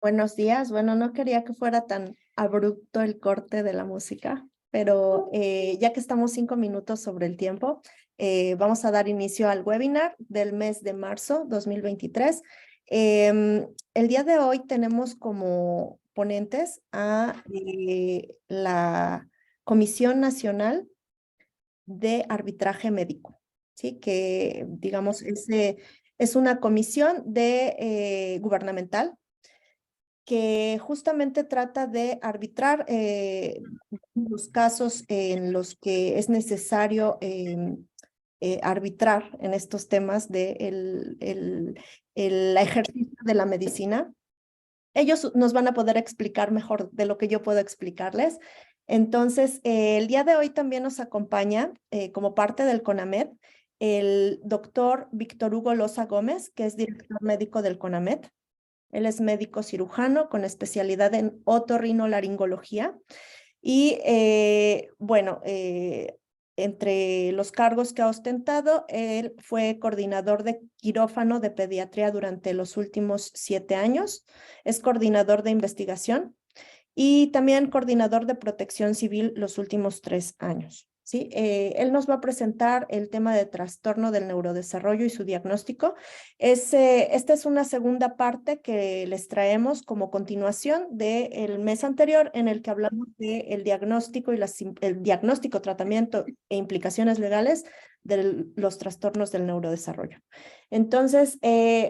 Buenos días. Bueno, no quería que fuera tan abrupto el corte de la música, pero ya que estamos 5 minutos sobre el tiempo, vamos a dar inicio al webinar del mes de marzo 2023. El día de hoy tenemos como ponentes a la Comisión Nacional de Arbitraje Médico, ¿sí? Que, digamos, es una comisión gubernamental que justamente trata de arbitrar los casos en los que es necesario arbitrar en estos temas de el ejercicio de la medicina. Ellos nos van a poder explicar mejor de lo que yo puedo explicarles. Entonces, el día de hoy también nos acompaña como parte del CONAMED el doctor Víctor Hugo Loza Gómez, que es director médico del CONAMED. Él es médico cirujano con especialidad en otorrinolaringología y entre los cargos que ha ostentado, él fue coordinador de quirófano de pediatría durante los últimos 7 años, es coordinador de investigación y también coordinador de protección civil los últimos 3 años. ¿Sí? Él nos va a presentar el tema de trastorno del neurodesarrollo y su diagnóstico. Esta es una segunda parte que les traemos como continuación del mes anterior en el que hablamos del diagnóstico y el diagnóstico, tratamiento e implicaciones legales de los trastornos del neurodesarrollo. Entonces,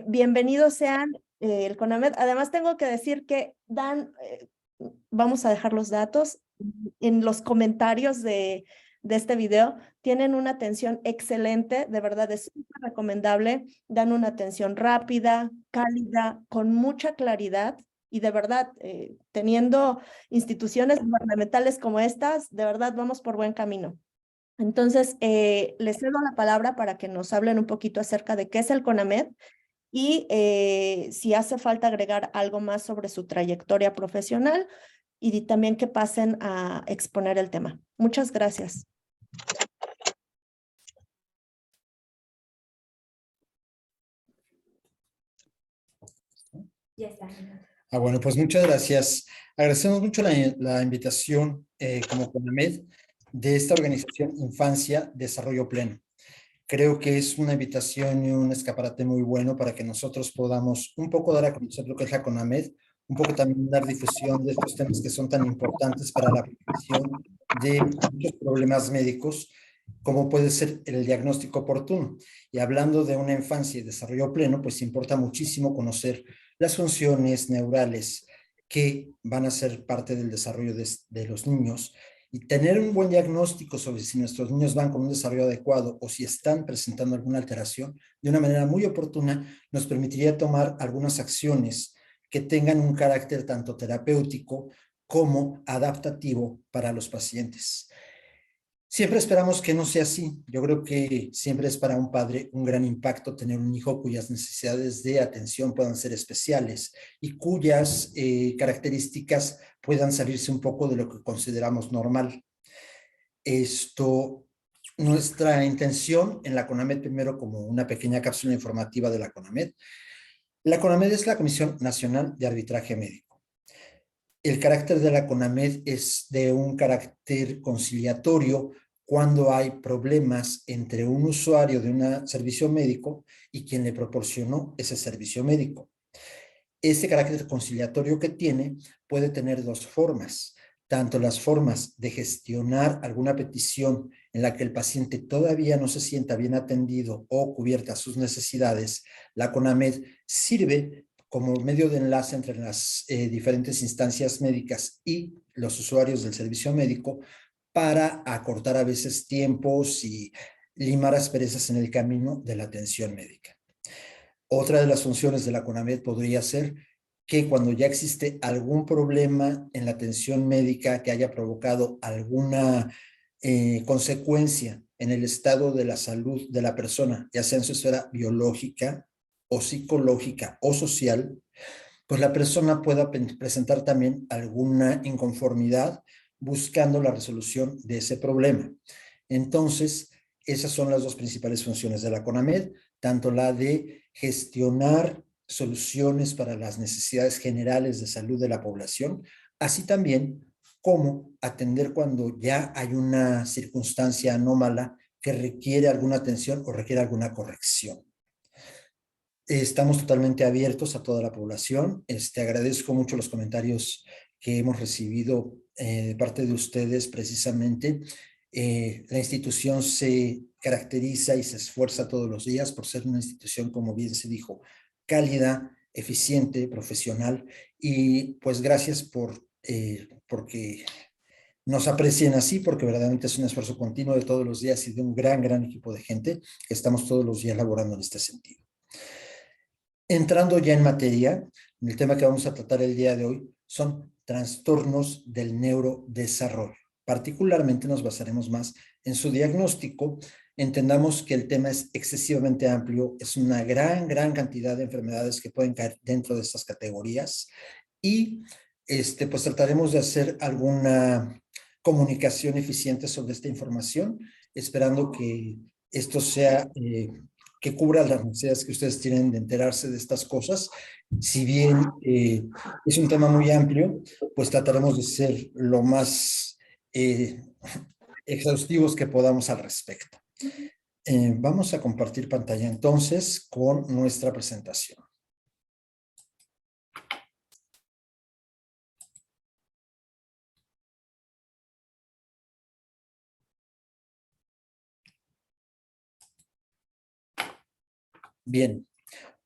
bienvenidos sean el CONAMED. Además, tengo que decir que vamos a dejar los datos en los comentarios de este video. Tienen una atención excelente, de verdad es súper recomendable. Dan una atención rápida, cálida, con mucha claridad y de verdad, teniendo instituciones gubernamentales como estas, de verdad vamos por buen camino. Entonces, les cedo la palabra para que nos hablen un poquito acerca de qué es el CONAMED y si hace falta agregar algo más sobre su trayectoria profesional y también que pasen a exponer el tema. Muchas gracias. Ya está. Bueno, pues muchas gracias. Agradecemos mucho la invitación como CONAMED de esta organización Infancia Desarrollo Pleno. Creo que es una invitación y un escaparate muy bueno para que nosotros podamos un poco dar a conocer lo que es la CONAMED, un poco también dar difusión de estos temas que son tan importantes para la prevención de muchos problemas médicos, como puede ser el diagnóstico oportuno. Y hablando de una infancia y desarrollo pleno, pues importa muchísimo conocer las funciones neurales que van a ser parte del desarrollo de los niños y tener un buen diagnóstico sobre si nuestros niños van con un desarrollo adecuado o si están presentando alguna alteración de una manera muy oportuna nos permitiría tomar algunas acciones que tengan un carácter tanto terapéutico como adaptativo para los pacientes. Siempre esperamos que no sea así. Yo creo que siempre es para un padre un gran impacto tener un hijo cuyas necesidades de atención puedan ser especiales y cuyas características puedan salirse un poco de lo que consideramos normal. Nuestra intención en la CONAMED, primero como una pequeña cápsula informativa de la CONAMED. La CONAMED es la Comisión Nacional de Arbitraje Médico. El carácter de la CONAMED es de un carácter conciliatorio cuando hay problemas entre un usuario de un servicio médico y quien le proporcionó ese servicio médico. Ese carácter conciliatorio que tiene puede tener dos formas, tanto las formas de gestionar alguna petición en la que el paciente todavía no se sienta bien atendido o cubierta sus necesidades. La CONAMED sirve como medio de enlace entre las diferentes instancias médicas y los usuarios del servicio médico para acortar a veces tiempos y limar asperezas en el camino de la atención médica. Otra de las funciones de la CONAMED podría ser que cuando ya existe algún problema en la atención médica que haya provocado alguna consecuencia en el estado de la salud de la persona, ya sea en su esfera biológica o psicológica o social, pues la persona pueda presentar también alguna inconformidad buscando la resolución de ese problema. Entonces, esas son las dos principales funciones de la CONAMED, tanto la de gestionar soluciones para las necesidades generales de salud de la población, así también como atender cuando ya hay una circunstancia anómala que requiere alguna atención o requiere alguna corrección. Estamos totalmente abiertos a toda la población. Agradezco mucho los comentarios que hemos recibido de parte de ustedes precisamente. La institución se caracteriza y se esfuerza todos los días por ser una institución, como bien se dijo, cálida, eficiente, profesional, y pues gracias porque nos aprecien así, porque verdaderamente es un esfuerzo continuo de todos los días y de un gran equipo de gente que estamos todos los días laborando en este sentido. Entrando ya en materia, el tema que vamos a tratar el día de hoy son trastornos del neurodesarrollo. Particularmente nos basaremos más en su diagnóstico. Entendamos que el tema es excesivamente amplio, es una gran cantidad de enfermedades que pueden caer dentro de estas categorías y pues trataremos de hacer alguna comunicación eficiente sobre esta información, esperando que esto sea que cubra las necesidades que ustedes tienen de enterarse de estas cosas. Si bien es un tema muy amplio, pues trataremos de ser lo más exhaustivos que podamos al respecto. Vamos a compartir pantalla entonces con nuestra presentación. Bien,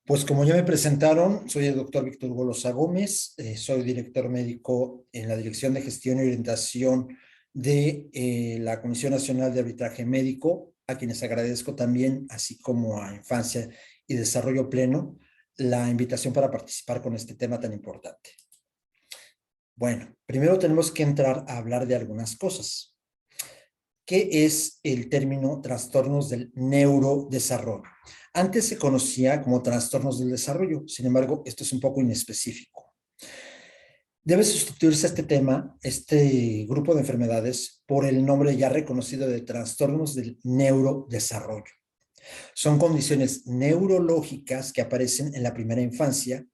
pues como ya me presentaron, soy el doctor Víctor Hugo Loza Gómez, soy director médico en la Dirección de Gestión y Orientación de la Comisión Nacional de Arbitraje Médico, a quienes agradezco también, así como a Infancia y Desarrollo Pleno, la invitación para participar con este tema tan importante. Bueno, primero tenemos que entrar a hablar de algunas cosas. ¿Qué es el término trastornos del neurodesarrollo? Antes se conocía como trastornos del desarrollo, sin embargo, esto es un poco inespecífico. Debe sustituirse este tema, este grupo de enfermedades, por el nombre ya reconocido de trastornos del neurodesarrollo. Son condiciones neurológicas que aparecen en la primera infancia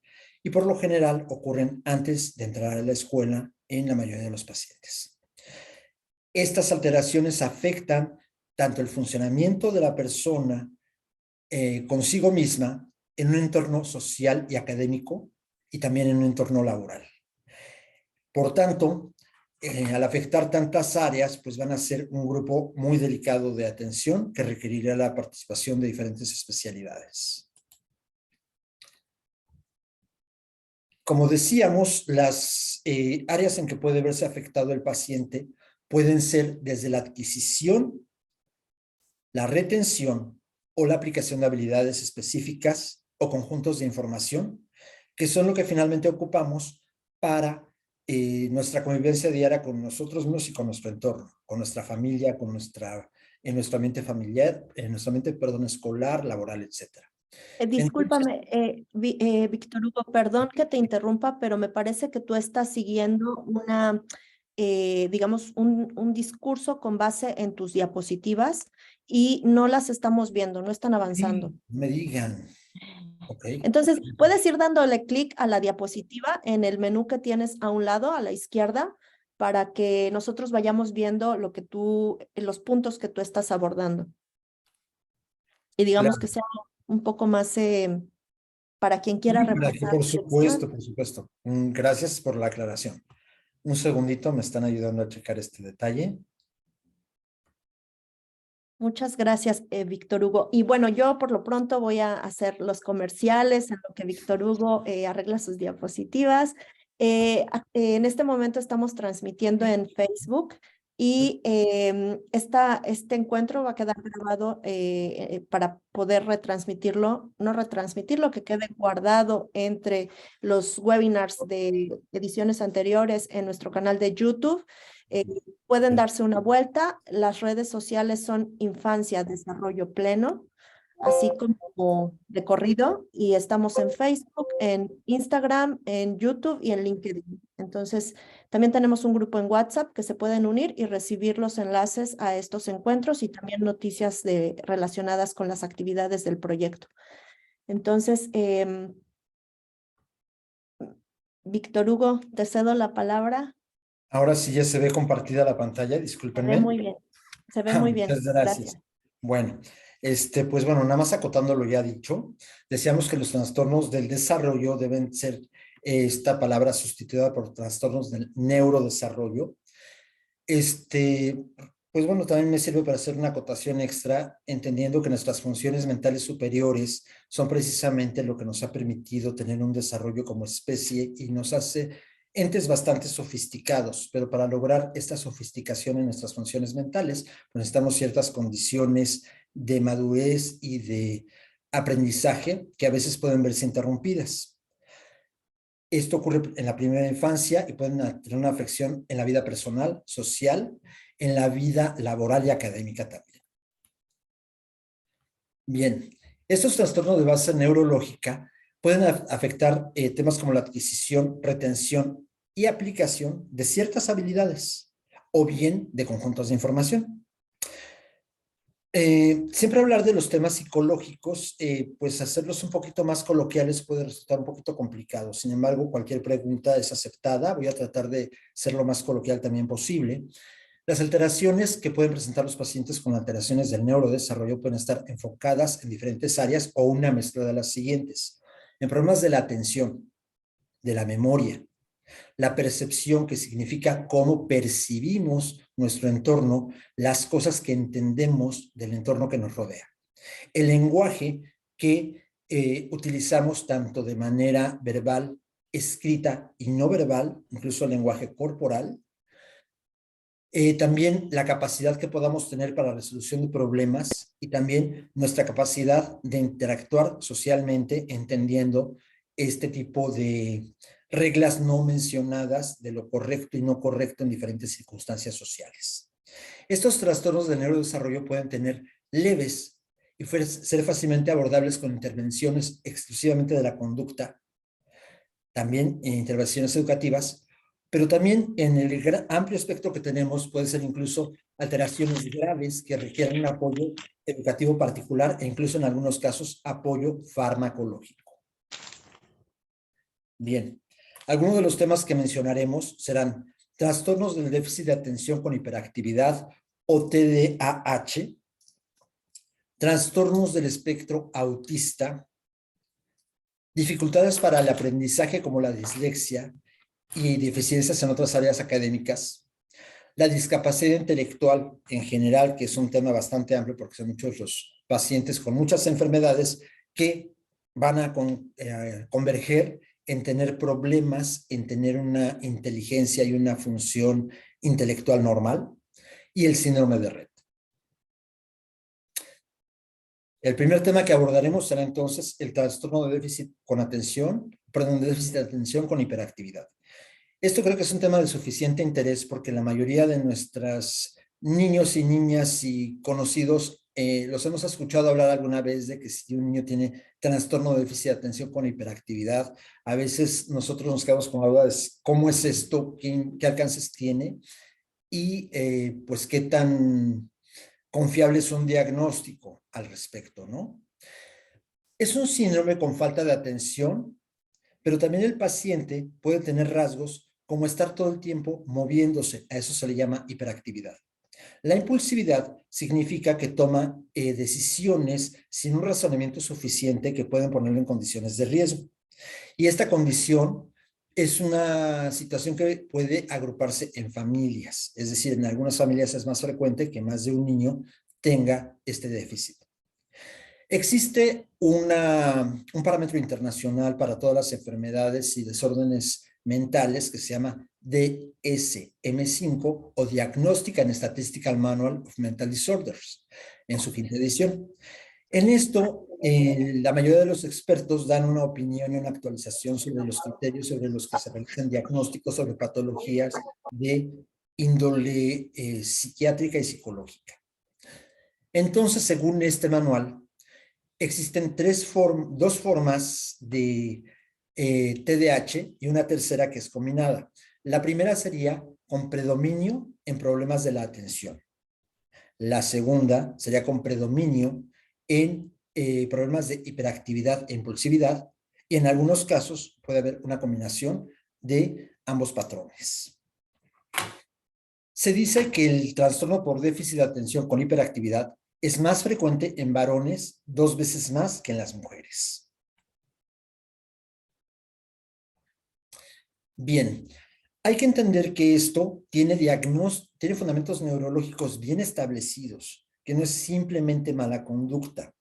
y por lo general ocurren antes de entrar a la escuela en la mayoría de los pacientes. Estas alteraciones afectan tanto el funcionamiento de la persona consigo misma en un entorno social y académico y también en un entorno laboral. Por tanto, al afectar tantas áreas, pues van a ser un grupo muy delicado de atención que requerirá la participación de diferentes especialidades. Como decíamos, las áreas en que puede verse afectado el paciente pueden ser desde la adquisición, la retención o la aplicación de habilidades específicas o conjuntos de información, que son lo que finalmente ocupamos para nuestra convivencia diaria con nosotros mismos y con nuestro entorno, con nuestra familia, en nuestro ambiente familiar, en nuestro ambiente, escolar, laboral, etc. Discúlpame, Víctor Hugo, perdón que te interrumpa, pero me parece que tú estás siguiendo digamos, un discurso con base en tus diapositivas y no las estamos viendo, no están avanzando. Sí, me digan. Okay. Entonces, puedes ir dándole clic a la diapositiva en el menú que tienes a un lado, a la izquierda, para que nosotros vayamos viendo los puntos que tú estás abordando. Y digamos Claro. que sea un poco más para quien quiera repasar Por la supuesto, lección. por supuesto. Gracias por la aclaración. Un segundito, me están ayudando a checar este detalle. Muchas gracias, Víctor Hugo. Y bueno, yo por lo pronto voy a hacer los comerciales en lo que Víctor Hugo arregla sus diapositivas. En este momento estamos transmitiendo en Facebook y este encuentro va a quedar grabado para poder retransmitirlo, no retransmitirlo, que quede guardado entre los webinars de ediciones anteriores en nuestro canal de YouTube. Pueden darse una vuelta. Las redes sociales son Infancia, Desarrollo Pleno, así como de corrido, y estamos en Facebook, en Instagram, en YouTube y en LinkedIn. Entonces, también tenemos un grupo en WhatsApp que se pueden unir y recibir los enlaces a estos encuentros y también noticias relacionadas con las actividades del proyecto. Entonces, Víctor Hugo, te cedo la palabra. Ahora sí ya se ve compartida la pantalla, Se ve discúlpenme. muy bien. Se ve muy bien. Muchas gracias. Gracias. Bueno, pues bueno, nada más acotando lo ya dicho, decíamos que los trastornos del desarrollo deben ser esta palabra sustituida por trastornos del neurodesarrollo. Pues bueno, también me sirve para hacer una acotación extra, entendiendo que nuestras funciones mentales superiores son precisamente lo que nos ha permitido tener un desarrollo como especie y nos hace entes bastante sofisticados, pero para lograr esta sofisticación en nuestras funciones mentales, pues necesitamos ciertas condiciones de madurez y de aprendizaje que a veces pueden verse interrumpidas. Esto ocurre en la primera infancia y pueden tener una afección en la vida personal, social, en la vida laboral y académica también. Bien, estos trastornos de base neurológica pueden afectar temas como la adquisición, retención y aplicación de ciertas habilidades o bien de conjuntos de información. Siempre hablar de los temas psicológicos, pues hacerlos un poquito más coloquiales puede resultar un poquito complicado. Sin embargo, cualquier pregunta es aceptada. Voy a tratar de ser lo más coloquial también posible. Las alteraciones que pueden presentar los pacientes con alteraciones del neurodesarrollo pueden estar enfocadas en diferentes áreas o una mezcla de las siguientes. En problemas de la atención, de la memoria, la percepción, que significa cómo percibimos nuestro entorno, las cosas que entendemos del entorno que nos rodea. El lenguaje que utilizamos tanto de manera verbal, escrita y no verbal, incluso el lenguaje corporal. También la capacidad que podamos tener para la resolución de problemas y también nuestra capacidad de interactuar socialmente entendiendo este tipo de reglas no mencionadas de lo correcto y no correcto en diferentes circunstancias sociales. Estos trastornos del neurodesarrollo pueden tener leves y ser fácilmente abordables con intervenciones exclusivamente de la conducta, también en intervenciones educativas, pero también en el amplio espectro que tenemos puede ser incluso alteraciones graves que requieren un apoyo educativo particular e incluso en algunos casos apoyo farmacológico. Bien, algunos de los temas que mencionaremos serán trastornos del déficit de atención con hiperactividad o TDAH, trastornos del espectro autista, dificultades para el aprendizaje como la dislexia y deficiencias en otras áreas académicas, la discapacidad intelectual en general, que es un tema bastante amplio porque son muchos los pacientes con muchas enfermedades que van a converger en tener problemas, en tener una inteligencia y una función intelectual normal, y el síndrome de Rett. El primer tema que abordaremos será entonces el trastorno de déficit con atención, perdón, de déficit de atención con hiperactividad. Esto creo que es un tema de suficiente interés porque la mayoría de nuestros niños y niñas y conocidos los hemos escuchado hablar alguna vez de que si un niño tiene trastorno de déficit de atención con hiperactividad, a veces nosotros nos quedamos con la duda de cómo es esto, qué alcances tiene y pues qué tan confiable es un diagnóstico al respecto, ¿no? Es un síndrome con falta de atención, pero también el paciente puede tener rasgos como estar todo el tiempo moviéndose. A eso se le llama hiperactividad. La impulsividad significa que toma decisiones sin un razonamiento suficiente que pueden ponerlo en condiciones de riesgo. Y esta condición es una situación que puede agruparse en familias. Es decir, en algunas familias es más frecuente que más de un niño tenga este déficit. Existe un parámetro internacional para todas las enfermedades y desórdenes mentales que se llama DSM-5 o Diagnostic and Statistical Manual of Mental Disorders, en su quinta edición. En esto, la mayoría de los expertos dan una opinión y una actualización sobre los criterios sobre los que se realizan diagnósticos sobre patologías de índole psiquiátrica y psicológica. Entonces, según este manual, existen dos formas de TDAH y una tercera que es combinada. La primera sería con predominio en problemas de la atención. La segunda sería con predominio en problemas de hiperactividad e impulsividad. Y en algunos casos puede haber una combinación de ambos patrones. Se dice que el trastorno por déficit de atención con hiperactividad es más frecuente en varones 2 veces más que en las mujeres. Bien, hay que entender que esto tiene fundamentos neurológicos bien establecidos, que no es simplemente mala conducta.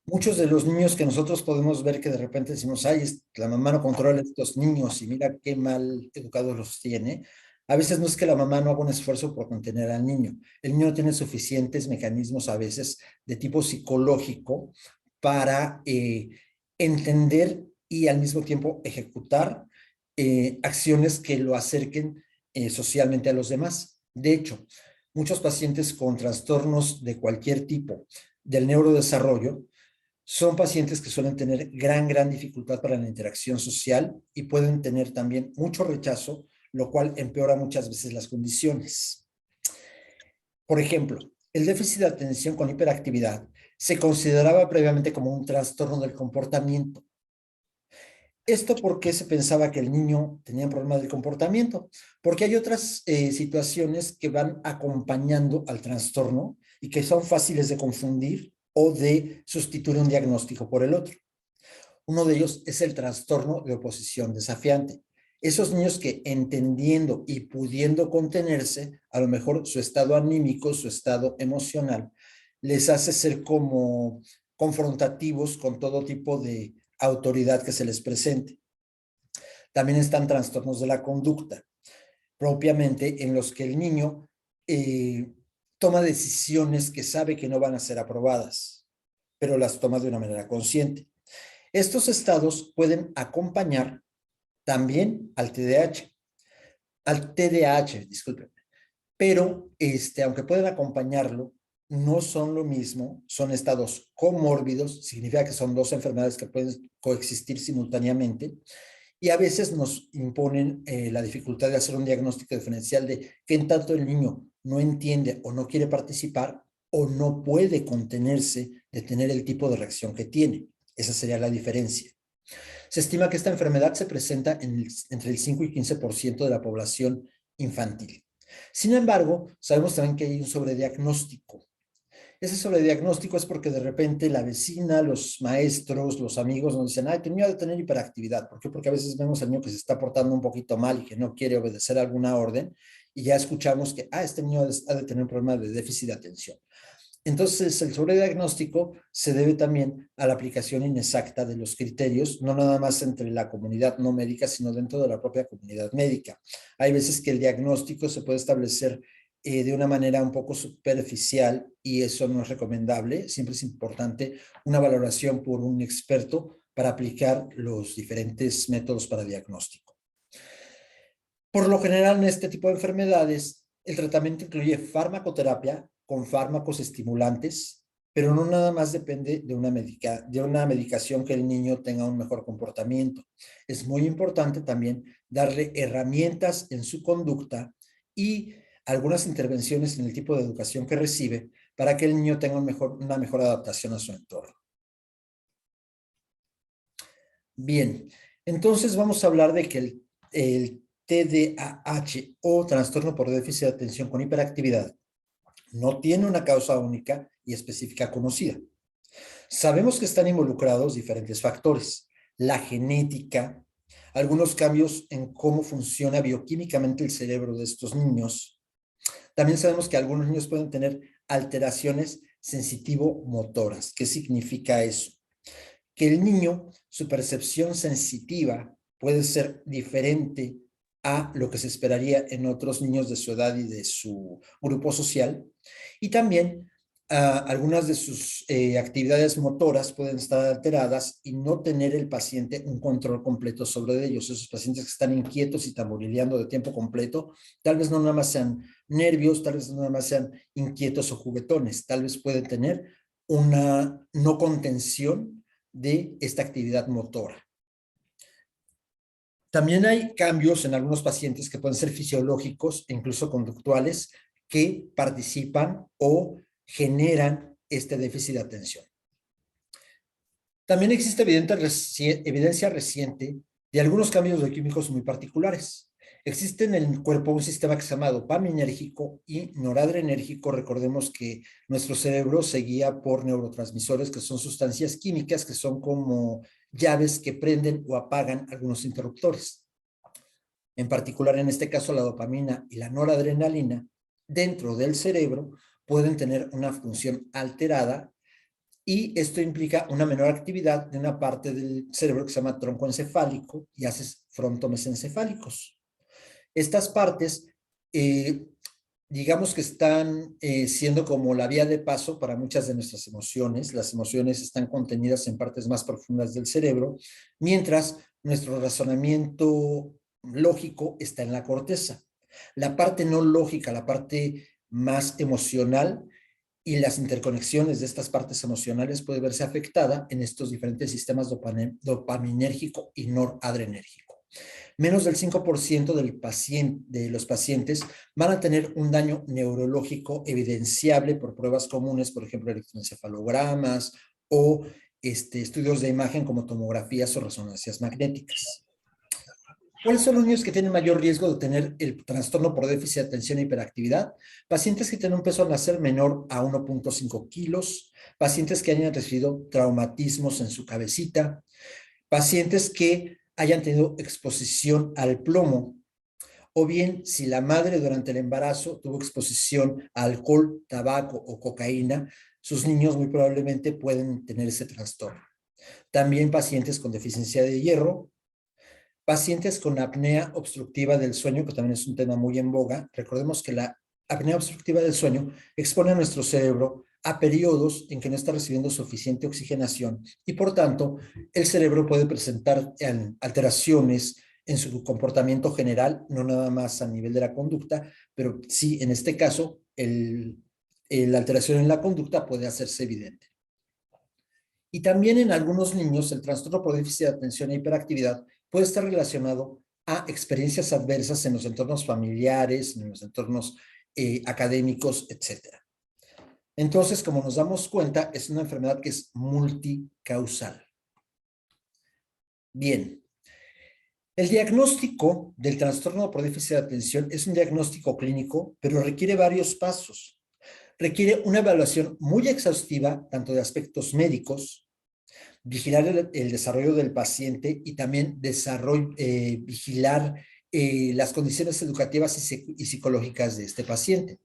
Muchos de los niños que nosotros podemos ver que de repente decimos, ay, la mamá no controla a estos niños y mira qué mal educados los tiene. A veces no es que la mamá no haga un esfuerzo por contener al niño. El niño tiene suficientes mecanismos a veces de tipo psicológico para entender y al mismo tiempo ejecutar acciones que lo acerquen socialmente a los demás. De hecho, muchos pacientes con trastornos de cualquier tipo del neurodesarrollo son pacientes que suelen tener gran dificultad para la interacción social y pueden tener también mucho rechazo, lo cual empeora muchas veces las condiciones. Por ejemplo, el déficit de atención con hiperactividad se consideraba previamente como un trastorno del comportamiento. ¿Esto por qué se pensaba que el niño tenía problemas de comportamiento? Porque hay otras situaciones que van acompañando al trastorno y que son fáciles de confundir o de sustituir un diagnóstico por el otro. Uno de ellos es el trastorno de oposición desafiante. Esos niños que entendiendo y pudiendo contenerse, a lo mejor su estado anímico, su estado emocional, les hace ser como confrontativos con todo tipo de autoridad que se les presente. También están trastornos de la conducta, propiamente en los que el niño toma decisiones que sabe que no van a ser aprobadas, pero las toma de una manera consciente. Estos estados pueden acompañar también al TDAH, disculpen, pero aunque pueden acompañarlo, no son lo mismo, son estados comórbidos, significa que son dos enfermedades que pueden coexistir simultáneamente, y a veces nos imponen la dificultad de hacer un diagnóstico diferencial de qué en tanto el niño no entiende o no quiere participar o no puede contenerse de tener el tipo de reacción que tiene. Esa sería la diferencia. Se estima que esta enfermedad se presenta entre el 5 y 15% de la población infantil. Sin embargo, sabemos también que hay un sobrediagnóstico. Ese sobrediagnóstico es porque de repente la vecina, los maestros, los amigos nos dicen, ay, tu niño ha de tener hiperactividad. ¿Por qué? Porque a veces vemos al niño que se está portando un poquito mal y que no quiere obedecer alguna orden y ya escuchamos que, este niño ha de tener un problema de déficit de atención. Entonces, el sobrediagnóstico se debe también a la aplicación inexacta de los criterios, no nada más entre la comunidad no médica, sino dentro de la propia comunidad médica. Hay veces que el diagnóstico se puede establecer de una manera un poco superficial y eso no es recomendable. Siempre es importante una valoración por un experto para aplicar los diferentes métodos para diagnóstico. Por lo general, en este tipo de enfermedades, el tratamiento incluye farmacoterapia con fármacos estimulantes, pero no nada más depende de una medicación que el niño tenga un mejor comportamiento. Es muy importante también darle herramientas en su conducta y algunas intervenciones en el tipo de educación que recibe para que el niño tenga una mejor adaptación a su entorno. Bien, entonces vamos a hablar de que el TDAH o trastorno por déficit de atención con hiperactividad no tiene una causa única y específica conocida. Sabemos que están involucrados diferentes factores, la genética, algunos cambios en cómo funciona bioquímicamente el cerebro de estos niños. También sabemos que algunos niños pueden tener alteraciones sensitivo-motoras. ¿Qué significa eso? Que el niño, su percepción sensitiva puede ser diferente a lo que se esperaría en otros niños de su edad y de su grupo social. Y también algunas de sus actividades motoras pueden estar alteradas y no tener el paciente un control completo sobre ellos. Esos pacientes que están inquietos y tamborileando de tiempo completo, tal vez no nada más sean nervios, tal vez no nada más sean inquietos o juguetones, tal vez pueden tener una no contención de esta actividad motora. También hay cambios en algunos pacientes que pueden ser fisiológicos e incluso conductuales que participan o generan este déficit de atención. También existe evidencia reciente de algunos cambios bioquímicos muy particulares. Existe en el cuerpo un sistema que se llama dopaminérgico y noradrenérgico. Recordemos que nuestro cerebro se guía por neurotransmisores, que son sustancias químicas que son como llaves que prenden o apagan algunos interruptores. En particular, en este caso, la dopamina y la noradrenalina dentro del cerebro pueden tener una función alterada y esto implica una menor actividad de una parte del cerebro que se llama tronco encefálico y haces frontomesencefálicos. Estas partes, digamos que están siendo como la vía de paso para muchas de nuestras emociones. Las emociones están contenidas en partes más profundas del cerebro, mientras nuestro razonamiento lógico está en la corteza. La parte no lógica, la parte más emocional y las interconexiones de estas partes emocionales puede verse afectada en estos diferentes sistemas dopaminérgico y noradrenérgico. Menos del 5% de los pacientes van a tener un daño neurológico evidenciable por pruebas comunes, por ejemplo, electroencefalogramas o estudios de imagen como tomografías o resonancias magnéticas. ¿Cuáles son los niños que tienen mayor riesgo de tener el trastorno por déficit de atención e hiperactividad? Pacientes que tienen un peso al nacer menor a 1.5 kilos, pacientes que hayan recibido traumatismos en su cabecita, pacientes que hayan tenido exposición al plomo, o bien si la madre durante el embarazo tuvo exposición a alcohol, tabaco o cocaína, sus niños muy probablemente pueden tener ese trastorno. También pacientes con deficiencia de hierro, pacientes con apnea obstructiva del sueño, que también es un tema muy en boga. Recordemos que la apnea obstructiva del sueño expone a nuestro cerebro a periodos en que no está recibiendo suficiente oxigenación y por tanto el cerebro puede presentar alteraciones en su comportamiento general, no nada más a nivel de la conducta, pero sí en este caso la alteración en la conducta puede hacerse evidente. Y también en algunos niños el trastorno por déficit de atención e hiperactividad puede estar relacionado a experiencias adversas en los entornos familiares, en los entornos académicos, etc. Entonces, como nos damos cuenta, es una enfermedad que es multicausal. Bien, el diagnóstico del trastorno por déficit de atención es un diagnóstico clínico, pero requiere varios pasos. Requiere una evaluación muy exhaustiva, tanto de aspectos médicos, vigilar el desarrollo del paciente y también vigilar las condiciones educativas y psicológicas de este paciente.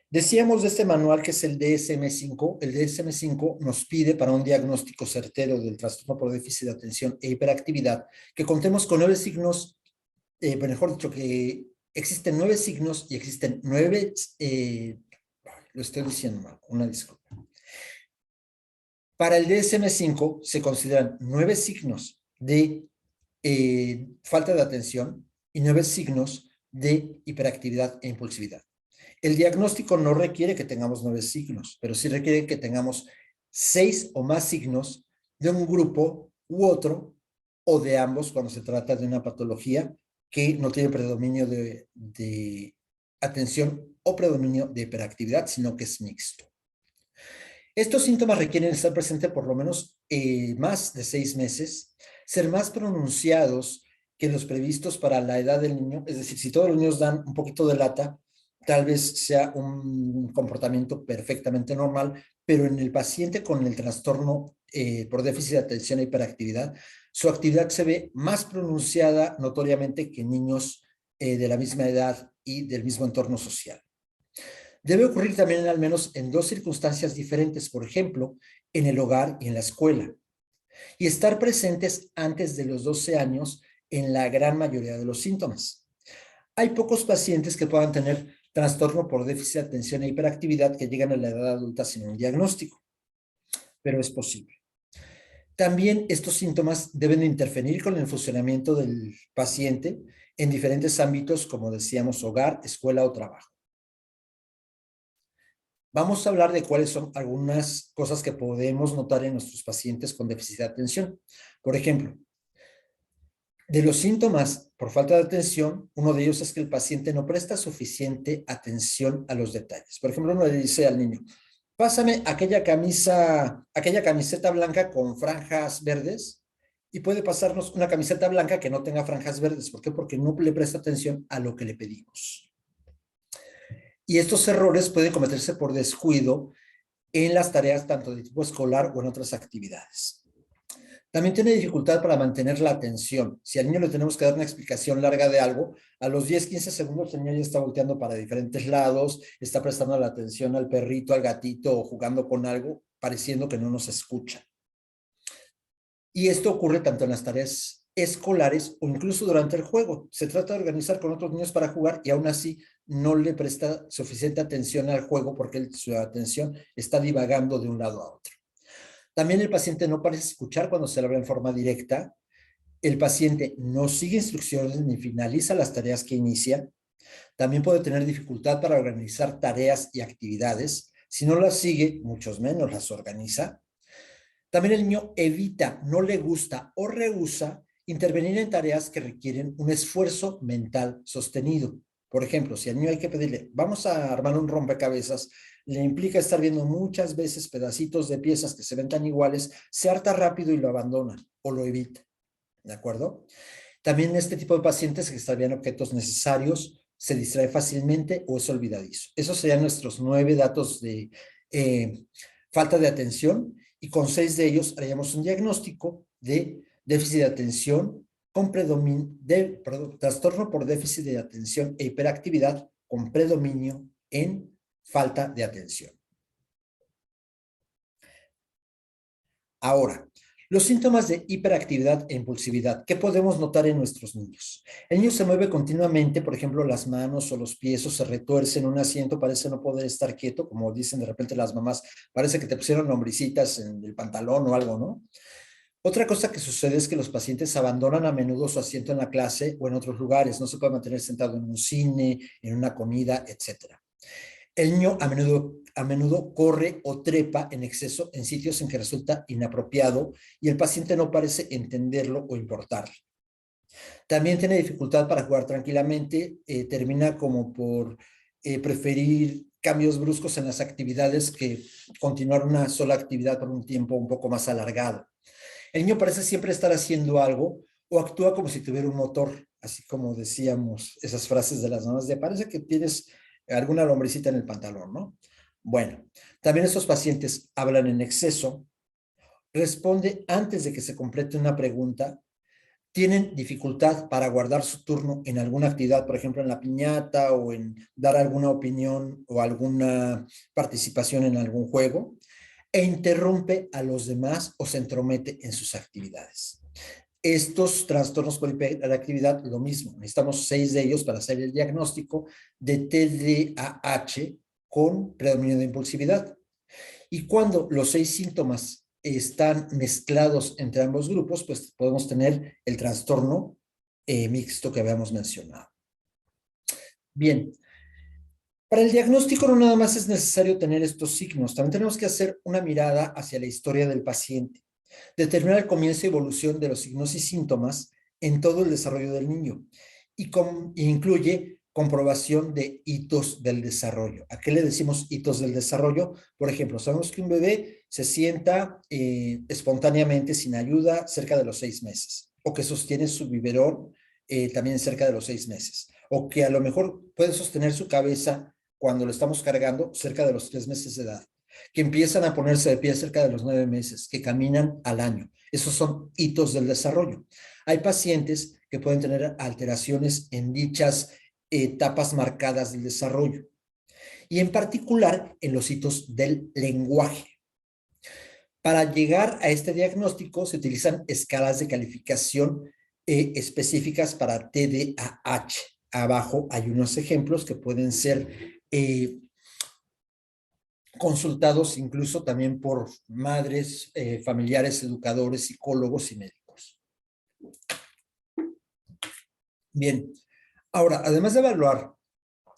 Decíamos de este manual que es el DSM-5. El DSM-5 nos pide para un diagnóstico certero del trastorno por déficit de atención e hiperactividad que contemos con 9 signos, mejor dicho, que existen 9 signos y existen 9, lo estoy diciendo mal, una disculpa. Para el DSM-5 se consideran 9 signos de falta de atención y 9 signos de hiperactividad e impulsividad. El diagnóstico no requiere que tengamos 9 signos, pero sí requiere que tengamos 6 o más signos de un grupo u otro o de ambos cuando se trata de una patología que no tiene predominio de atención o predominio de hiperactividad, sino que es mixto. Estos síntomas requieren estar presentes por lo menos más de 6 meses, ser más pronunciados que los previstos para la edad del niño, es decir, si todos los niños dan un poquito de lata, tal vez sea un comportamiento perfectamente normal, pero en el paciente con el trastorno por déficit de atención e hiperactividad, su actividad se ve más pronunciada notoriamente que en niños de la misma edad y del mismo entorno social. Debe ocurrir también al menos en 2 circunstancias diferentes, por ejemplo, en el hogar y en la escuela, y estar presentes antes de los 12 años en la gran mayoría de los síntomas. Hay pocos pacientes que puedan tener trastorno por déficit de atención e hiperactividad que llegan a la edad adulta sin un diagnóstico, pero es posible. También estos síntomas deben interferir con el funcionamiento del paciente en diferentes ámbitos, como decíamos, hogar, escuela o trabajo. Vamos a hablar de cuáles son algunas cosas que podemos notar en nuestros pacientes con déficit de atención. Por ejemplo, de los síntomas por falta de atención, uno de ellos es que el paciente no presta suficiente atención a los detalles. Por ejemplo, uno le dice al niño, pásame aquella camiseta blanca con franjas verdes, y puede pasarnos una camiseta blanca que no tenga franjas verdes. ¿Por qué? Porque no le presta atención a lo que le pedimos. Y estos errores pueden cometerse por descuido en las tareas tanto de tipo escolar o en otras actividades. También tiene dificultad para mantener la atención. Si al niño le tenemos que dar una explicación larga de algo, a los 10, 15 segundos el niño ya está volteando para diferentes lados, está prestando la atención al perrito, al gatito o jugando con algo, pareciendo que no nos escucha. Y esto ocurre tanto en las tareas escolares o incluso durante el juego. Se trata de organizar con otros niños para jugar y aún así no le presta suficiente atención al juego porque su atención está divagando de un lado a otro. También el paciente no parece escuchar cuando se le habla en forma directa. El paciente no sigue instrucciones ni finaliza las tareas que inicia. También puede tener dificultad para organizar tareas y actividades. Si no las sigue, muchos menos las organiza. También el niño evita, no le gusta o rehúsa intervenir en tareas que requieren un esfuerzo mental sostenido. Por ejemplo, si al niño hay que pedirle, vamos a armar un rompecabezas, le implica estar viendo muchas veces pedacitos de piezas que se ven tan iguales, se harta rápido y lo abandona o lo evita. ¿De acuerdo? También este tipo de pacientes que extravían objetos necesarios se distrae fácilmente o es olvidadizo. Esos serían nuestros 9 datos de falta de atención y con 6 de ellos haríamos un diagnóstico de déficit de atención con trastorno por déficit de atención e hiperactividad con predominio en falta de atención. Ahora, los síntomas de hiperactividad e impulsividad, ¿qué podemos notar en nuestros niños? El niño se mueve continuamente, por ejemplo, las manos o los pies o se retuerce en un asiento, parece no poder estar quieto, como dicen de repente las mamás, parece que te pusieron lombricitas en el pantalón o algo, ¿no? Otra cosa que sucede es que los pacientes abandonan a menudo su asiento en la clase o en otros lugares, no se puede mantener sentado en un cine, en una comida, etcétera. El niño a menudo corre o trepa en exceso en sitios en que resulta inapropiado y el paciente no parece entenderlo o importarle. También tiene dificultad para jugar tranquilamente, termina como por preferir cambios bruscos en las actividades que continuar una sola actividad por un tiempo un poco más alargado. El niño parece siempre estar haciendo algo o actúa como si tuviera un motor, así como decíamos esas frases de las mamás de parece que tienes alguna lombricita en el pantalón, ¿no? Bueno, también estos pacientes hablan en exceso, responde antes de que se complete una pregunta, tienen dificultad para guardar su turno en alguna actividad, por ejemplo, en la piñata o en dar alguna opinión o alguna participación en algún juego, e interrumpe a los demás o se entromete en sus actividades. Estos trastornos por hiperactividad, lo mismo, necesitamos 6 de ellos para hacer el diagnóstico de TDAH con predominio de impulsividad. Y cuando los 6 síntomas están mezclados entre ambos grupos, pues podemos tener el trastorno mixto que habíamos mencionado. Bien, para el diagnóstico no nada más es necesario tener estos signos, también tenemos que hacer una mirada hacia la historia del paciente, determinar el comienzo y evolución de los signos y síntomas en todo el desarrollo del niño y incluye comprobación de hitos del desarrollo. ¿A qué le decimos hitos del desarrollo? Por ejemplo, sabemos que un bebé se sienta espontáneamente sin ayuda cerca de los 6 meses o que sostiene su biberón también cerca de los 6 meses o que a lo mejor puede sostener su cabeza cuando lo estamos cargando cerca de los 3 meses de edad, que empiezan a ponerse de pie cerca de los 9 meses, que caminan al año. Esos son hitos del desarrollo. Hay pacientes que pueden tener alteraciones en dichas etapas marcadas del desarrollo y en particular en los hitos del lenguaje. Para llegar a este diagnóstico se utilizan escalas de calificación específicas para TDAH. Abajo hay unos ejemplos que pueden ser consultados incluso también por madres, familiares, educadores, psicólogos y médicos. Bien, ahora, además de evaluar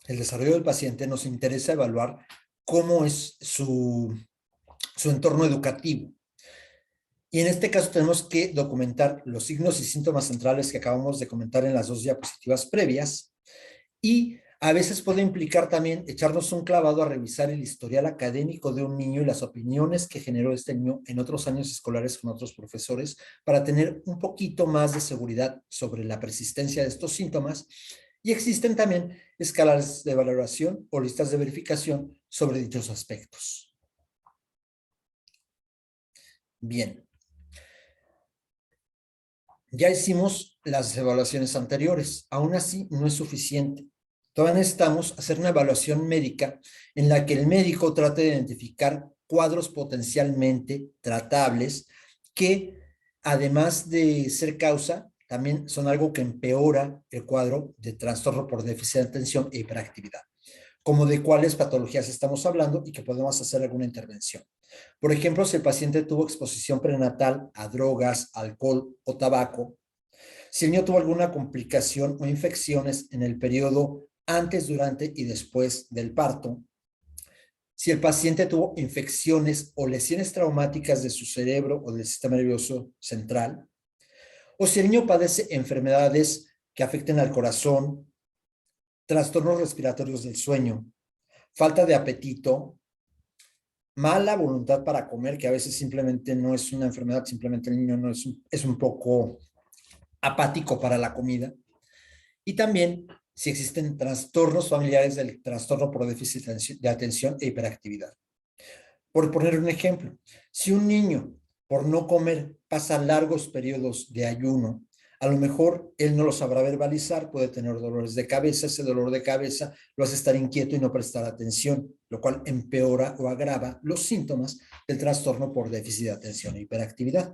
el desarrollo del paciente, nos interesa evaluar cómo es su entorno educativo. Y en este caso tenemos que documentar los signos y síntomas centrales que acabamos de comentar en las 2 diapositivas previas y A veces puede implicar también echarnos un clavado a revisar el historial académico de un niño y las opiniones que generó este niño en otros años escolares con otros profesores para tener un poquito más de seguridad sobre la persistencia de estos síntomas. Y existen también escalas de valoración o listas de verificación sobre dichos aspectos. Bien. Ya hicimos las evaluaciones anteriores. Aún así, no es suficiente. Todavía necesitamos hacer una evaluación médica en la que el médico trate de identificar cuadros potencialmente tratables que, además de ser causa, también son algo que empeora el cuadro de trastorno por déficit de atención e hiperactividad, como de cuáles patologías estamos hablando y que podemos hacer alguna intervención. Por ejemplo, si el paciente tuvo exposición prenatal a drogas, alcohol o tabaco, si el niño tuvo alguna complicación o infecciones en el periodo antes, durante y después del parto, si el paciente tuvo infecciones o lesiones traumáticas de su cerebro o del sistema nervioso central, o si el niño padece enfermedades que afecten al corazón, trastornos respiratorios del sueño, falta de apetito, mala voluntad para comer, que a veces simplemente no es una enfermedad, simplemente el niño no es un poco apático para la comida. Y también si existen trastornos familiares del trastorno por déficit de atención e hiperactividad. Por poner un ejemplo, si un niño por no comer pasa largos periodos de ayuno, a lo mejor él no lo sabrá verbalizar, puede tener dolores de cabeza, ese dolor de cabeza lo hace estar inquieto y no prestar atención, lo cual empeora o agrava los síntomas del trastorno por déficit de atención e hiperactividad.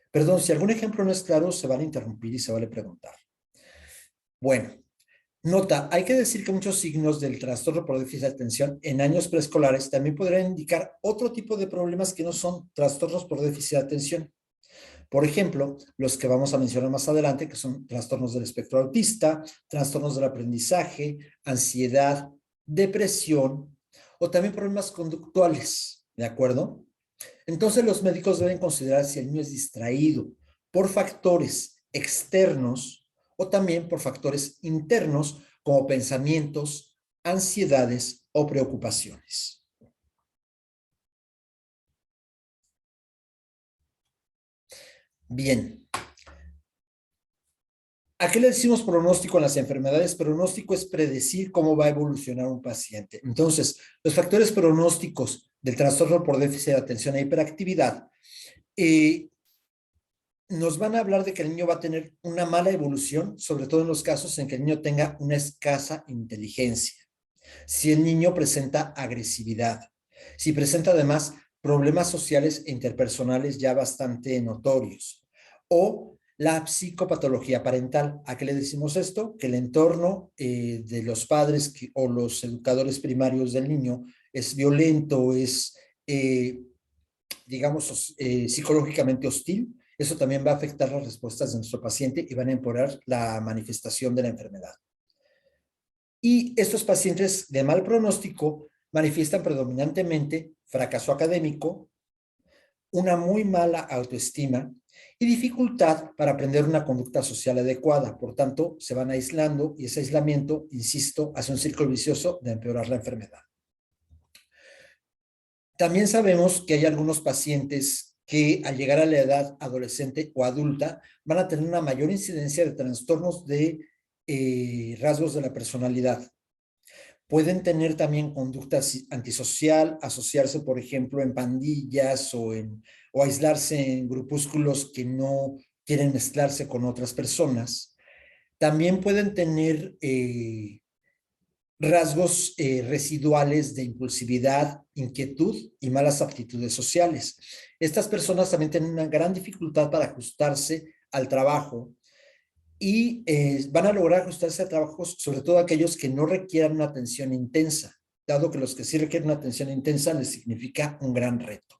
Perdón, si algún ejemplo no es claro, se vale interrumpir y se vale preguntar. Bueno, nota, hay que decir que muchos signos del trastorno por déficit de atención en años preescolares también podrían indicar otro tipo de problemas que no son trastornos por déficit de atención. Por ejemplo, los que vamos a mencionar más adelante, que son trastornos del espectro autista, trastornos del aprendizaje, ansiedad, depresión o también problemas conductuales, ¿de acuerdo? Entonces los médicos deben considerar si el niño es distraído por factores externos o también por factores internos como pensamientos, ansiedades o preocupaciones. Bien. ¿A qué le decimos pronóstico en las enfermedades? Pronóstico es predecir cómo va a evolucionar un paciente. Entonces, los factores pronósticos del trastorno por déficit de atención e hiperactividad nos van a hablar de que el niño va a tener una mala evolución, sobre todo en los casos en que el niño tenga una escasa inteligencia. Si el niño presenta agresividad, si presenta además problemas sociales e interpersonales ya bastante notorios, o la psicopatología parental. ¿A qué le decimos esto? Que el entorno de los padres o los educadores primarios del niño es violento, es, digamos, psicológicamente hostil. Eso también va a afectar las respuestas de nuestro paciente y van a empeorar la manifestación de la enfermedad. Y estos pacientes de mal pronóstico manifiestan predominantemente fracaso académico, una muy mala autoestima y dificultad para aprender una conducta social adecuada. Por tanto, se van aislando y ese aislamiento, insisto, hace un círculo vicioso de empeorar la enfermedad. También sabemos que hay algunos pacientes que al llegar a la edad adolescente o adulta van a tener una mayor incidencia de trastornos de rasgos de la personalidad. Pueden tener también conducta antisocial, asociarse, por ejemplo, en pandillas o aislarse en grupúsculos que no quieren mezclarse con otras personas. También pueden tener rasgos residuales de impulsividad, inquietud y malas aptitudes sociales. Estas personas también tienen una gran dificultad para ajustarse al trabajo y van a lograr ajustarse a trabajos, sobre todo aquellos que no requieran una atención intensa, dado que los que sí requieren una atención intensa les significa un gran reto.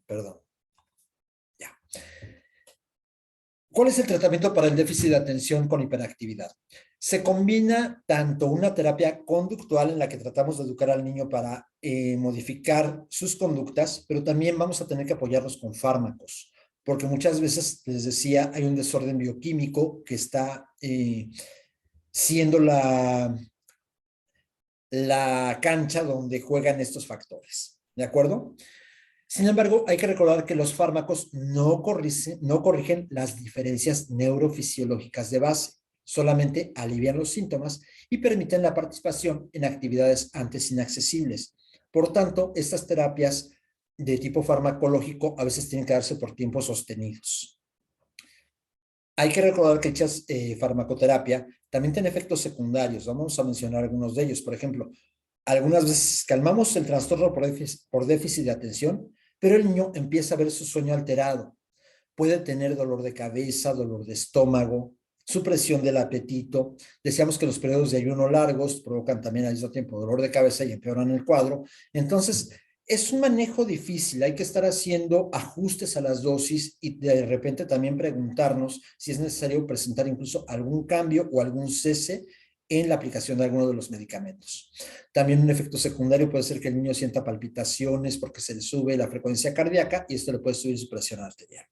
Perdón. Ya. ¿Cuál es el tratamiento para el déficit de atención con hiperactividad? Se combina tanto una terapia conductual en la que tratamos de educar al niño para modificar sus conductas, pero también vamos a tener que apoyarlos con fármacos. porque muchas veces, les decía, hay un desorden bioquímico que está siendo la cancha donde juegan estos factores, ¿de acuerdo? Sin embargo, hay que recordar que los fármacos no corrigen las diferencias neurofisiológicas de base, solamente alivian los síntomas y permiten la participación en actividades antes inaccesibles. Por tanto, estas terapias de tipo farmacológico a veces tienen que darse por tiempos sostenidos. Hay que recordar que dichas farmacoterapia también tiene efectos secundarios. Vamos a mencionar algunos de ellos. Por ejemplo, algunas veces calmamos el trastorno por déficit de atención, pero el niño empieza a ver su sueño alterado. Puede tener dolor de cabeza, dolor de estómago, supresión del apetito. Decíamos que los periodos de ayuno largos provocan también al mismo tiempo dolor de cabeza y empeoran el cuadro. Entonces, es un manejo difícil. Hay que estar haciendo ajustes a las dosis y de repente también preguntarnos si es necesario presentar incluso algún cambio o algún cese en la aplicación de alguno de los medicamentos. También un efecto secundario puede ser que el niño sienta palpitaciones porque se le sube la frecuencia cardíaca y esto le puede subir su presión arterial.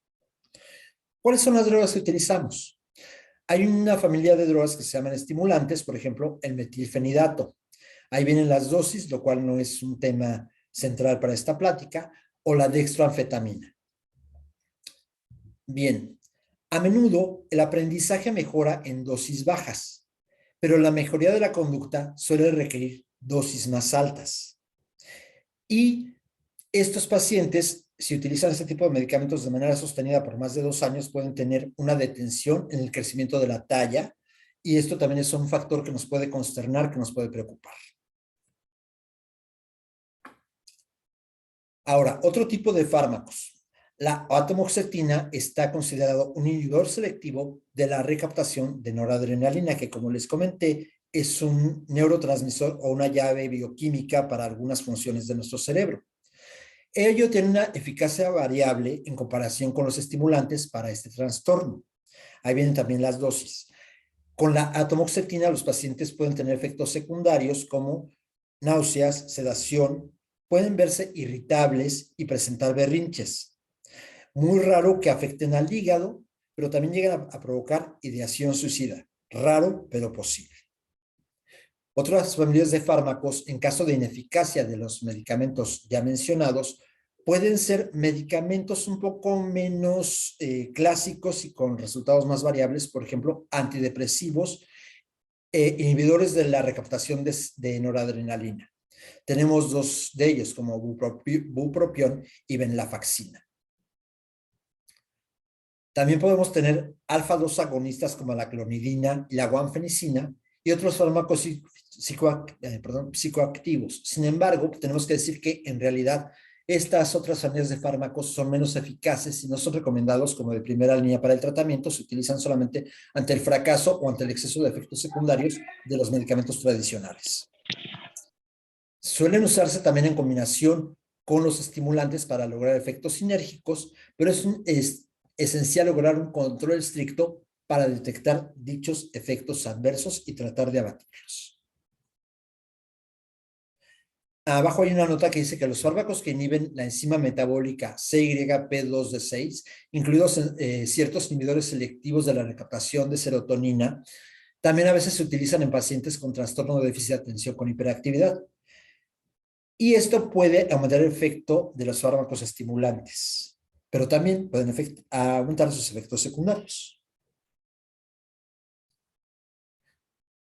¿Cuáles son las drogas que utilizamos? Hay una familia de drogas que se llaman estimulantes, por ejemplo, el metilfenidato. Ahí vienen las dosis, lo cual no es un tema central para esta plática, o la dextroanfetamina. Bien, a menudo el aprendizaje mejora en dosis bajas, pero la mejoría de la conducta suele requerir dosis más altas. Y estos pacientes, si utilizan este tipo de medicamentos de manera sostenida por más de 2 años, pueden tener una detención en el crecimiento de la talla, y esto también es un factor que nos puede consternar, que nos puede preocupar. Ahora, otro tipo de fármacos. La atomoxetina está considerado un inhibidor selectivo de la recaptación de noradrenalina, que como les comenté, es un neurotransmisor o una llave bioquímica para algunas funciones de nuestro cerebro. Ello tiene una eficacia variable en comparación con los estimulantes para este trastorno. Ahí vienen también las dosis. Con la atomoxetina, los pacientes pueden tener efectos secundarios como náuseas, sedación, pueden verse irritables y presentar berrinches. Muy raro que afecten al hígado, pero también llegan a provocar ideación suicida. Raro, pero posible. Otras familias de fármacos, en caso de ineficacia de los medicamentos ya mencionados, pueden ser medicamentos un poco menos clásicos y con resultados más variables, por ejemplo, antidepresivos, inhibidores de la recaptación de noradrenalina. Tenemos 2 de ellos, como bupropión y venlafaxina. También podemos tener alfa-2 agonistas como la clonidina y la guanfenicina y otros fármacos psicoactivos. Sin embargo, tenemos que decir que en realidad estas otras familias de fármacos son menos eficaces y no son recomendados como de primera línea para el tratamiento. Se utilizan solamente ante el fracaso o ante el exceso de efectos secundarios de los medicamentos tradicionales. Suelen usarse también en combinación con los estimulantes para lograr efectos sinérgicos, pero es esencial lograr un control estricto para detectar dichos efectos adversos y tratar de abatirlos. Abajo hay una nota que dice que los fármacos que inhiben la enzima metabólica CYP2D6, incluidos ciertos inhibidores selectivos de la recaptación de serotonina, también a veces se utilizan en pacientes con trastorno de déficit de atención con hiperactividad. Y esto puede aumentar el efecto de los fármacos estimulantes, pero también pueden aumentar sus efectos secundarios.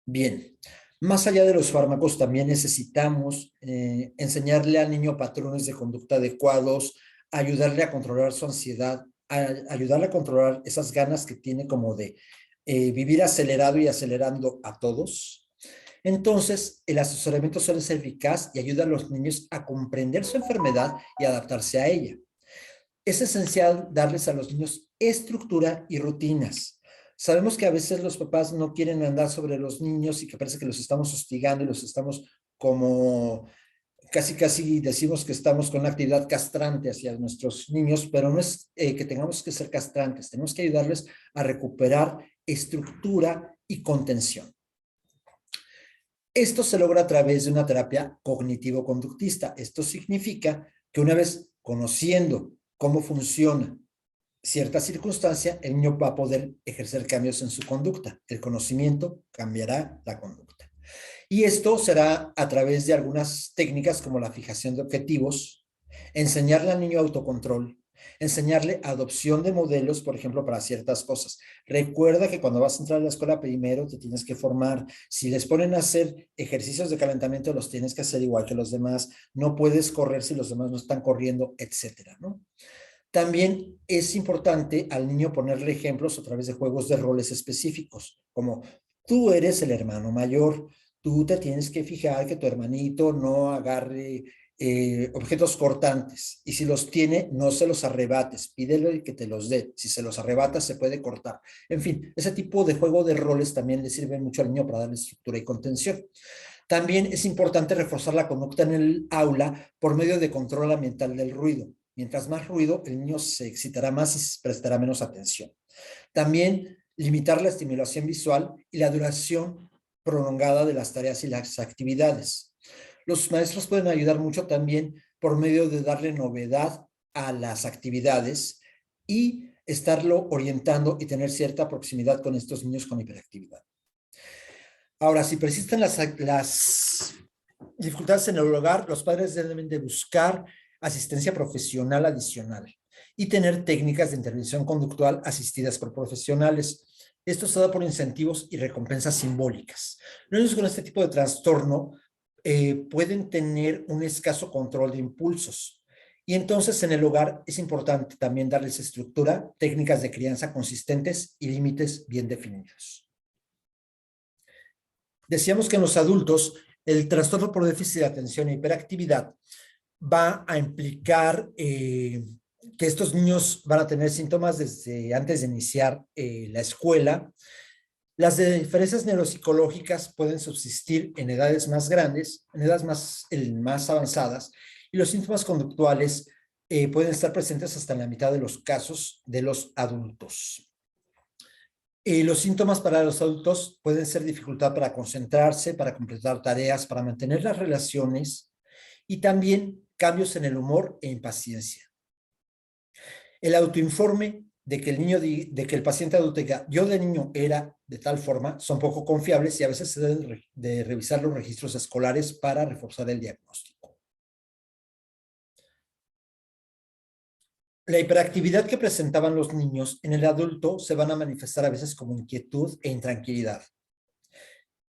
Bien, más allá de los fármacos, también necesitamos enseñarle al niño patrones de conducta adecuados, ayudarle a controlar su ansiedad, ayudarle a controlar esas ganas que tiene como de vivir acelerado y acelerando a todos. Entonces, el asesoramiento suele ser eficaz y ayuda a los niños a comprender su enfermedad y adaptarse a ella. Es esencial darles a los niños estructura y rutinas. Sabemos que a veces los papás no quieren andar sobre los niños y que parece que los estamos hostigando y los estamos como casi decimos que estamos con una actividad castrante hacia nuestros niños, pero no es que tengamos que ser castrantes, tenemos que ayudarles a recuperar estructura y contención. Esto se logra a través de una terapia cognitivo-conductista. Esto significa que una vez conociendo cómo funciona cierta circunstancia, el niño va a poder ejercer cambios en su conducta. El conocimiento cambiará la conducta. Y esto será a través de algunas técnicas como la fijación de objetivos, enseñarle al niño autocontrol, enseñarle adopción de modelos, por ejemplo, para ciertas cosas. Recuerda que cuando vas a entrar a la escuela primero te tienes que formar. Si les ponen a hacer ejercicios de calentamiento, los tienes que hacer igual que los demás. No puedes correr si los demás no están corriendo, etcétera, ¿no? También es importante al niño ponerle ejemplos a través de juegos de roles específicos, como tú eres el hermano mayor, tú te tienes que fijar que tu hermanito no agarre objetos cortantes y si los tiene, no se los arrebates, pídele que te los dé. Si se los arrebatas, se puede cortar. En fin, ese tipo de juego de roles también le sirve mucho al niño para darle estructura y contención. También es importante reforzar la conducta en el aula por medio de control ambiental del ruido. Mientras más ruido, el niño se excitará más y prestará menos atención. También limitar la estimulación visual y la duración prolongada de las tareas y las actividades. Los maestros pueden ayudar mucho también por medio de darle novedad a las actividades y estarlo orientando y tener cierta proximidad con estos niños con hiperactividad. Ahora, si persisten las dificultades en el hogar, los padres deben de buscar asistencia profesional adicional y tener técnicas de intervención conductual asistidas por profesionales. Esto se da por incentivos y recompensas simbólicas. Los niños con este tipo de trastorno pueden tener un escaso control de impulsos. Y entonces en el hogar es importante también darles estructura, técnicas de crianza consistentes y límites bien definidos. Decíamos que en los adultos el trastorno por déficit de atención e hiperactividad va a implicar que estos niños van a tener síntomas desde antes de iniciar la escuela. Las diferencias neuropsicológicas pueden subsistir en edades más grandes, en edades más avanzadas, y los síntomas conductuales pueden estar presentes hasta en la mitad de los casos de los adultos. Los síntomas para los adultos pueden ser dificultad para concentrarse, para completar tareas, para mantener las relaciones y también cambios en el humor e impaciencia. El autoinforme de que el paciente adulto diga, yo de niño era de tal forma, son poco confiables y a veces se deben de revisar los registros escolares para reforzar el diagnóstico. La hiperactividad que presentaban los niños en el adulto se van a manifestar a veces como inquietud e intranquilidad.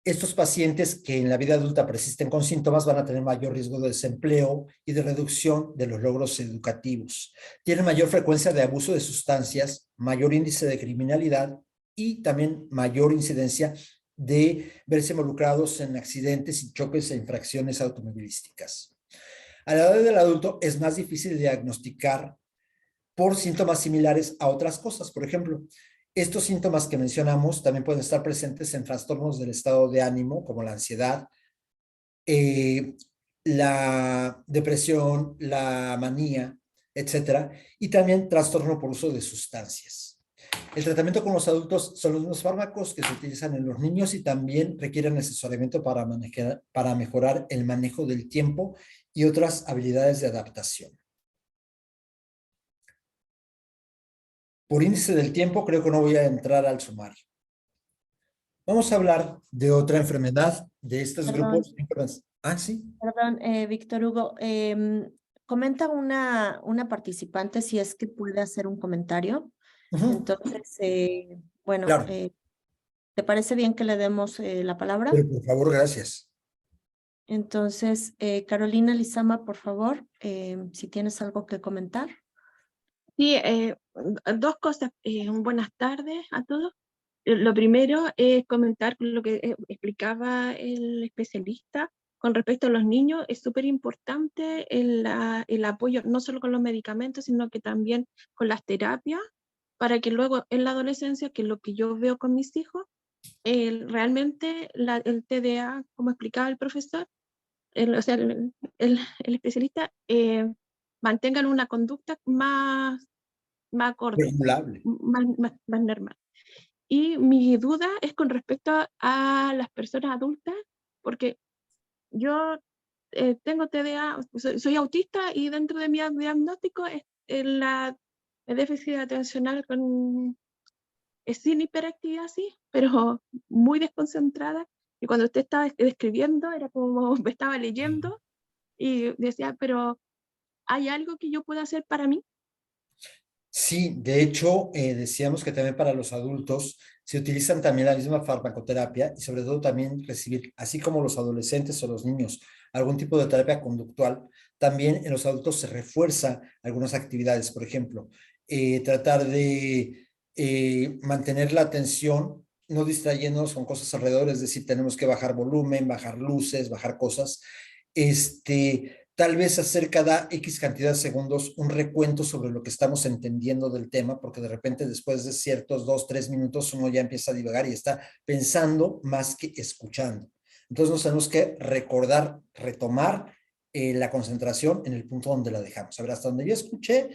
Estos pacientes que en la vida adulta persisten con síntomas van a tener mayor riesgo de desempleo y de reducción de los logros educativos. Tienen mayor frecuencia de abuso de sustancias, mayor índice de criminalidad y también mayor incidencia de verse involucrados en accidentes y choques e infracciones automovilísticas. A la edad del adulto es más difícil diagnosticar por síntomas similares a otras cosas. Por ejemplo, estos síntomas que mencionamos también pueden estar presentes en trastornos del estado de ánimo, como la ansiedad, la depresión, la manía, etcétera, y también trastorno por uso de sustancias. El tratamiento con los adultos son los mismos fármacos que se utilizan en los niños y también requieren asesoramiento para mejorar el manejo del tiempo y otras habilidades de adaptación. Por índice del tiempo, creo que no voy a entrar al sumario. Vamos a hablar de otra enfermedad de estos Perdón. grupos. Ah, sí. Perdón, Víctor Hugo, comenta una participante si es que puede hacer un comentario. Entonces, bueno, Claro, ¿te parece bien que le demos la palabra? pero por favor, gracias. Entonces, Carolina Lizama, por favor, si tienes algo que comentar. Sí, dos cosas. Buenas tardes a todos. Lo primero es comentar lo que explicaba el especialista con respecto a los niños. Es súper importante el apoyo, no solo con los medicamentos, sino que también con las terapias, para que luego en la adolescencia, que es lo que yo veo con mis hijos, realmente el TDA, como explicaba el profesor, o sea, el especialista, mantengan una conducta más acorde, Regulable. más normal. Y mi duda es con respecto a las personas adultas, porque yo tengo TDA, soy autista y dentro de mi diagnóstico déficit atencional sin hiperactividad, sí, pero muy desconcentrada. Y cuando usted estaba describiendo, era como me estaba leyendo y decía, pero ¿hay algo que yo pueda hacer para mí? Sí, de hecho, decíamos que también para los adultos se utilizan también la misma farmacoterapia y sobre todo también recibir, así como los adolescentes o los niños, algún tipo de terapia conductual, también en los adultos se refuerza algunas actividades, por ejemplo, tratar de mantener la atención, no distrayéndonos con cosas alrededor, es decir, tenemos que bajar volumen, bajar luces, bajar cosas, tal vez hacer cada X cantidad de segundos un recuento sobre lo que estamos entendiendo del tema, porque de repente después de ciertos 2, 3 minutos uno ya empieza a divagar y está pensando más que escuchando. Entonces nos tenemos que recordar, retomar la concentración en el punto donde la dejamos. A ver, hasta donde yo escuché,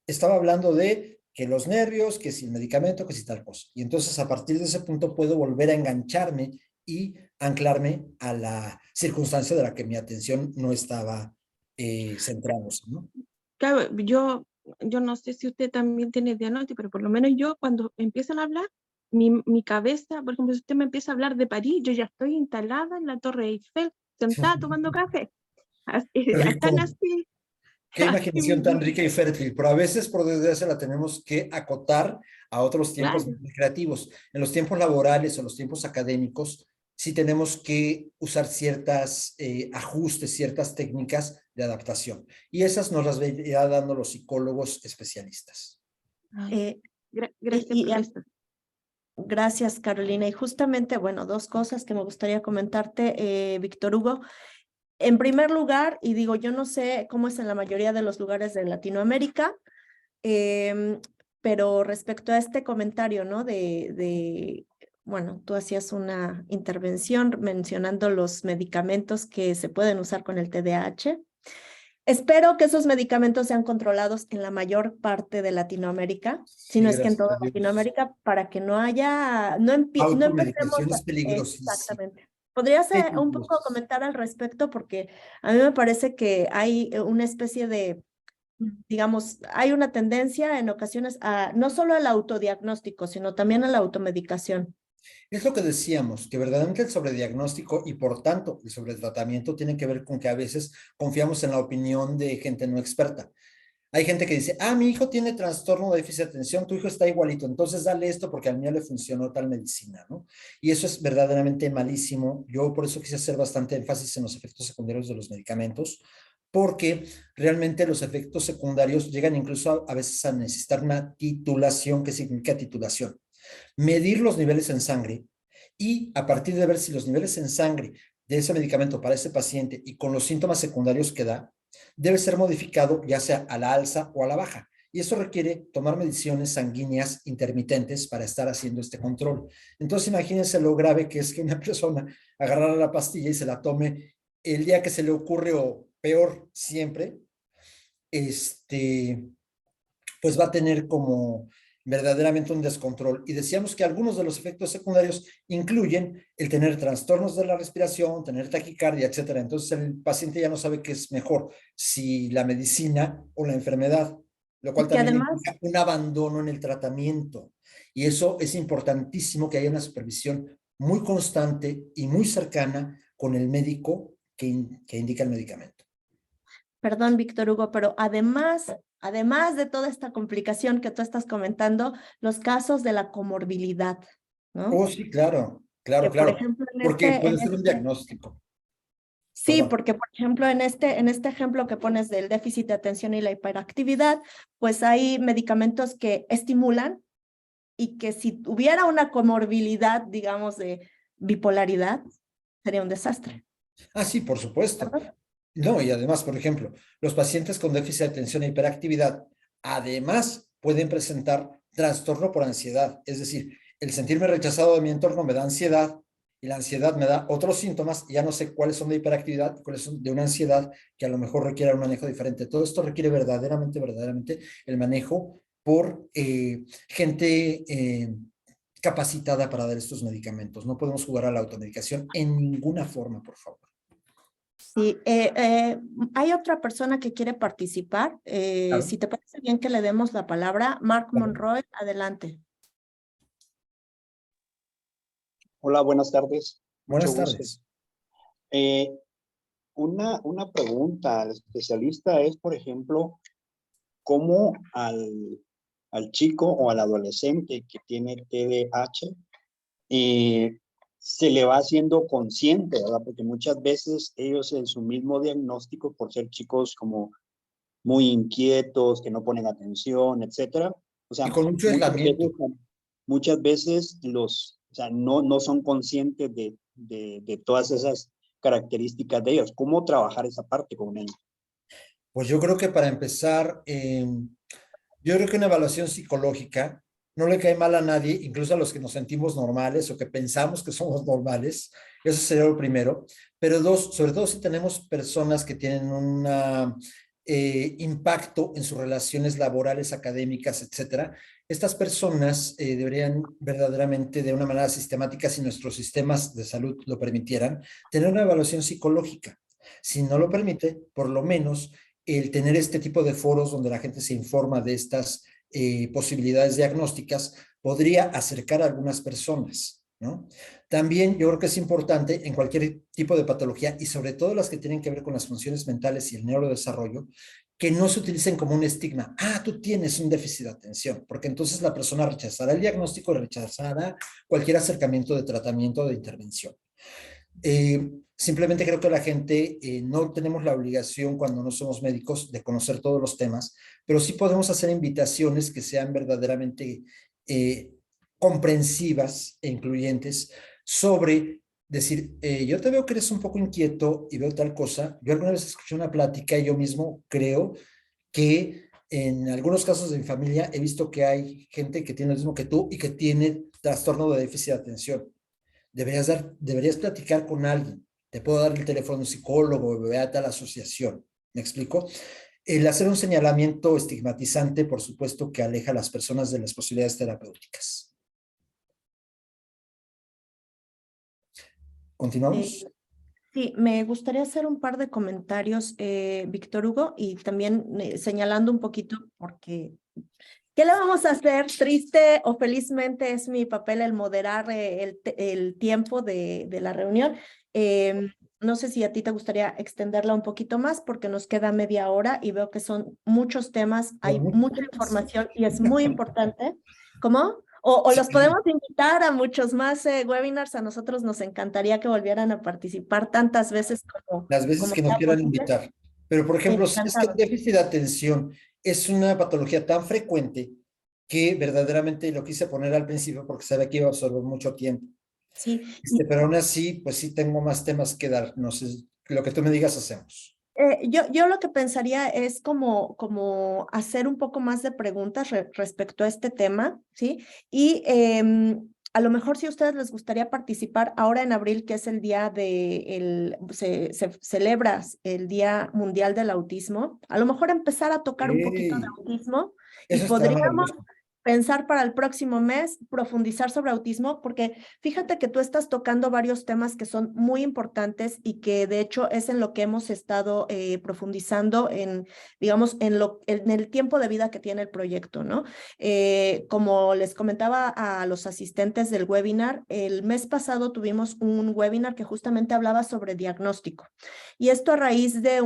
estaba hablando de que los nervios, que si el medicamento, que si tal cosa. Y entonces a partir de ese punto puedo volver a engancharme y anclarme a la circunstancia de la que mi atención no estaba centrándose, ¿no? Claro, yo no sé si usted también tiene diagnóstico, pero por lo menos yo cuando empiezan a hablar, mi cabeza, por ejemplo, si usted me empieza a hablar de París, yo ya estoy instalada en la Torre Eiffel, sentada tomando café. Qué Están rico, así, qué así imaginación tan mismo. rica y fértil, pero a veces por desgracia la tenemos que acotar a otros tiempos Claro. creativos. En los tiempos laborales o los tiempos académicos, sí tenemos que usar ciertas ajustes, ciertas técnicas de adaptación. Y esas nos las irá dando los psicólogos especialistas. Ay, Eh, gracias, y, y, profesor. Gracias, Carolina. Y justamente, bueno, dos cosas que me gustaría comentarte, Víctor Hugo. En primer lugar, y digo, yo no sé cómo es en la mayoría de los lugares de Latinoamérica, em, pero respecto a este comentario, ¿no? Bueno, tú hacías una intervención mencionando los medicamentos que se pueden usar con el TDAH. Espero que esos medicamentos sean controlados en la mayor parte de Latinoamérica, si Sí, no es que en gracias toda a Dios. Latinoamérica, para que no haya, no empecemos Automedicación es peligrosísima. exactamente. ¿Podrías un poco Peligrosísima. comentar al respecto? Porque a mí me parece que hay una especie de, digamos, hay una tendencia en ocasiones a no solo al autodiagnóstico, sino también a la automedicación. Es lo que decíamos, que verdaderamente el sobrediagnóstico y por tanto el sobretratamiento tiene que ver con que a veces confiamos en la opinión de gente no experta. Hay gente que dice, mi hijo tiene trastorno de déficit de atención, tu hijo está igualito, entonces dale esto porque al mío le funcionó tal medicina, ¿no? Y eso es verdaderamente malísimo. Yo por eso quise hacer bastante énfasis en los efectos secundarios de los medicamentos, porque realmente los efectos secundarios llegan incluso a veces a necesitar una titulación. ¿Qué significa titulación? Medir los niveles en sangre y a partir de ver si los niveles en sangre de ese medicamento para ese paciente y con los síntomas secundarios que da, debe ser modificado ya sea a la alza o a la baja. Y eso requiere tomar mediciones sanguíneas intermitentes para estar haciendo este control. Entonces imagínense lo grave que es que una persona agarrara la pastilla y se la tome el día que se le ocurre o peor siempre, pues va a tener como verdaderamente un descontrol. Y decíamos que algunos de los efectos secundarios incluyen el tener trastornos de la respiración, tener taquicardia, etcétera. Entonces el paciente ya no sabe qué es mejor, si la medicina o la enfermedad, lo cual Y que también además, implica un abandono en el tratamiento. Y eso es importantísimo, que haya una supervisión muy constante y muy cercana con el médico que indica el medicamento. perdón, Víctor Hugo, pero además de toda esta complicación que tú estás comentando, los casos de la comorbilidad, ¿no? Oh, sí, claro, claro, Que por claro, ejemplo porque puede ser un diagnóstico. sí, Perdón. porque por ejemplo en este ejemplo que pones del déficit de atención y la hiperactividad, pues hay medicamentos que estimulan y que si hubiera una comorbilidad, digamos, de bipolaridad, sería un desastre, Sí, por supuesto. ¿verdad? No, y además, por ejemplo, los pacientes con déficit de atención e hiperactividad, además pueden presentar trastorno por ansiedad. Es decir, el sentirme rechazado de mi entorno me da ansiedad y la ansiedad me da otros síntomas y ya no sé cuáles son de hiperactividad y cuáles son de una ansiedad que a lo mejor requiere un manejo diferente. Todo esto requiere verdaderamente el manejo por gente capacitada para dar estos medicamentos. No podemos jugar a la automedicación en ninguna forma, por favor. Sí, hay otra persona que quiere participar. Claro. Si te parece bien que le demos la palabra, Mark Claro. Monroy, adelante. Hola, buenas tardes. Mucho Buenas gusto. tardes. Una pregunta al especialista es, por ejemplo, cómo al chico o al adolescente que tiene TDAH se le va haciendo consciente, ¿verdad? Porque muchas veces ellos en su mismo diagnóstico, por ser chicos como muy inquietos, que no ponen atención, etcétera, o sea, Y con mucho aislamiento. muchas veces o sea, no son conscientes de todas esas características de ellos. ¿Cómo trabajar esa parte con ellos? Pues yo creo que para empezar, yo creo que una evaluación psicológica no le cae mal a nadie, incluso a los que nos sentimos normales o que pensamos que somos normales. Eso sería lo primero. Pero dos, sobre todo si tenemos personas que tienen un impacto en sus relaciones laborales, académicas, etcétera, estas personas deberían verdaderamente, de una manera sistemática, si nuestros sistemas de salud lo permitieran, tener una evaluación psicológica. Si no lo permite, por lo menos el tener este tipo de foros donde la gente se informa de estas posibilidades diagnósticas podría acercar a algunas personas, ¿no? También yo creo que es importante en cualquier tipo de patología y sobre todo las que tienen que ver con las funciones mentales y el neurodesarrollo, que no se utilicen como un estigma. Ah, tú tienes un déficit de atención, porque entonces la persona rechazará el diagnóstico y rechazará cualquier acercamiento de tratamiento o de intervención. Simplemente creo que la gente no tenemos la obligación cuando no somos médicos de conocer todos los temas, pero sí podemos hacer invitaciones que sean verdaderamente comprensivas e incluyentes sobre decir, yo te veo que eres un poco inquieto y veo tal cosa. Yo alguna vez escuché una plática y yo mismo creo que en algunos casos de mi familia he visto que hay gente que tiene lo mismo que tú y que tiene trastorno de déficit de atención. Deberías platicar con alguien. Te puedo dar el teléfono de un psicólogo, ve a tal asociación. ¿Me explico? El hacer un señalamiento estigmatizante, por supuesto, que aleja a las personas de las posibilidades terapéuticas. ¿Continuamos? Sí, me gustaría hacer un par de comentarios, Víctor Hugo, y también señalando un poquito, porque ¿qué le vamos a hacer? Triste o felizmente es mi papel el moderar el tiempo de la reunión. No sé si a ti te gustaría extenderla un poquito más porque nos queda media hora y veo que son muchos temas, hay mucha información y es muy importante. ¿Cómo? O los podemos invitar a muchos más webinars. A nosotros nos encantaría que volvieran a participar tantas veces las veces como que nos sea quieran posible. invitar. Pero, por ejemplo, si es que el Encantado. déficit de atención es una patología tan frecuente que verdaderamente lo quise poner al principio porque sabía que iba a absorber mucho tiempo. Sí, Pero aún así, pues sí tengo más temas que dar. No sé, lo que tú me digas hacemos. yo lo que pensaría es como hacer un poco más de preguntas respecto a este tema, ¿sí? Y a lo mejor si a ustedes les gustaría participar ahora en abril, que es el día se celebra el Día Mundial del Autismo, a lo mejor empezar a tocar un poquito de autismo y Eso está podríamos maravilloso. pensar para el próximo mes, profundizar sobre autismo, porque fíjate que tú estás tocando varios temas que son muy importantes y que de hecho es en lo que hemos estado profundizando digamos, en el tiempo de vida que tiene el proyecto, ¿no? Como les comentaba a los asistentes del webinar, el mes pasado tuvimos un webinar que justamente hablaba sobre diagnóstico. Y esto a raíz de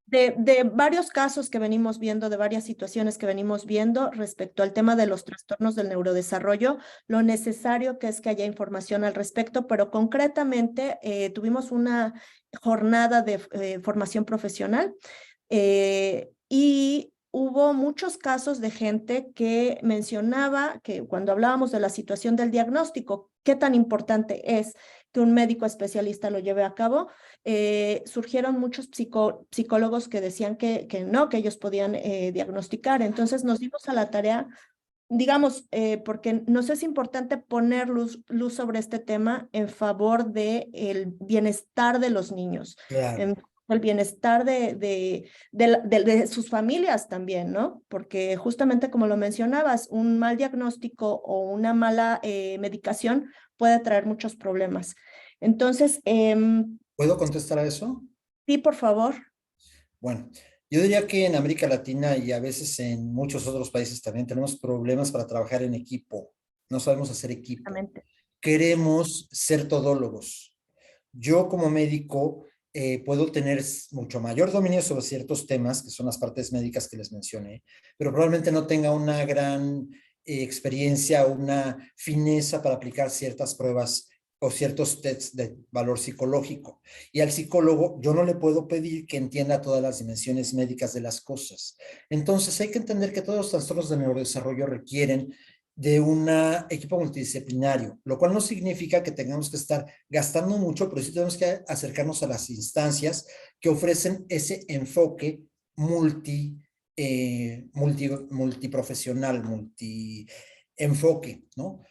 de varios casos que venimos viendo, de varias situaciones que venimos viendo respecto al tema de los trastornos del neurodesarrollo, lo necesario que es que haya información al respecto, pero concretamente tuvimos una jornada de formación profesional y hubo muchos casos de gente que mencionaba que cuando hablábamos de la situación del diagnóstico, qué tan importante es que un médico especialista lo lleve a cabo, surgieron muchos psicólogos que decían que no, que ellos podían diagnosticar. Entonces nos dimos a la tarea, digamos, porque nos es importante poner luz sobre este tema en favor del bienestar de los niños, Claro. el bienestar de sus familias también, ¿no? Porque justamente como lo mencionabas, un mal diagnóstico o una mala medicación puede traer muchos problemas. Entonces, ¿Puedo contestar a eso? Sí, por favor. Bueno, yo diría que en América Latina y a veces en muchos otros países también tenemos problemas para trabajar en equipo. No sabemos hacer equipo. Exactamente. Queremos ser todólogos. Yo como médico puedo tener mucho mayor dominio sobre ciertos temas, que son las partes médicas que les mencioné, pero probablemente no tenga una gran experiencia, una fineza para aplicar ciertas pruebas o ciertos tests de valor psicológico. Y al psicólogo yo no le puedo pedir que entienda todas las dimensiones médicas de las cosas. Entonces hay que entender que todos los trastornos de neurodesarrollo requieren de un equipo multidisciplinario, lo cual no significa que tengamos que estar gastando mucho, pero sí tenemos que acercarnos a las instancias que ofrecen ese enfoque multiprofesional, multi-enfoque, ¿no?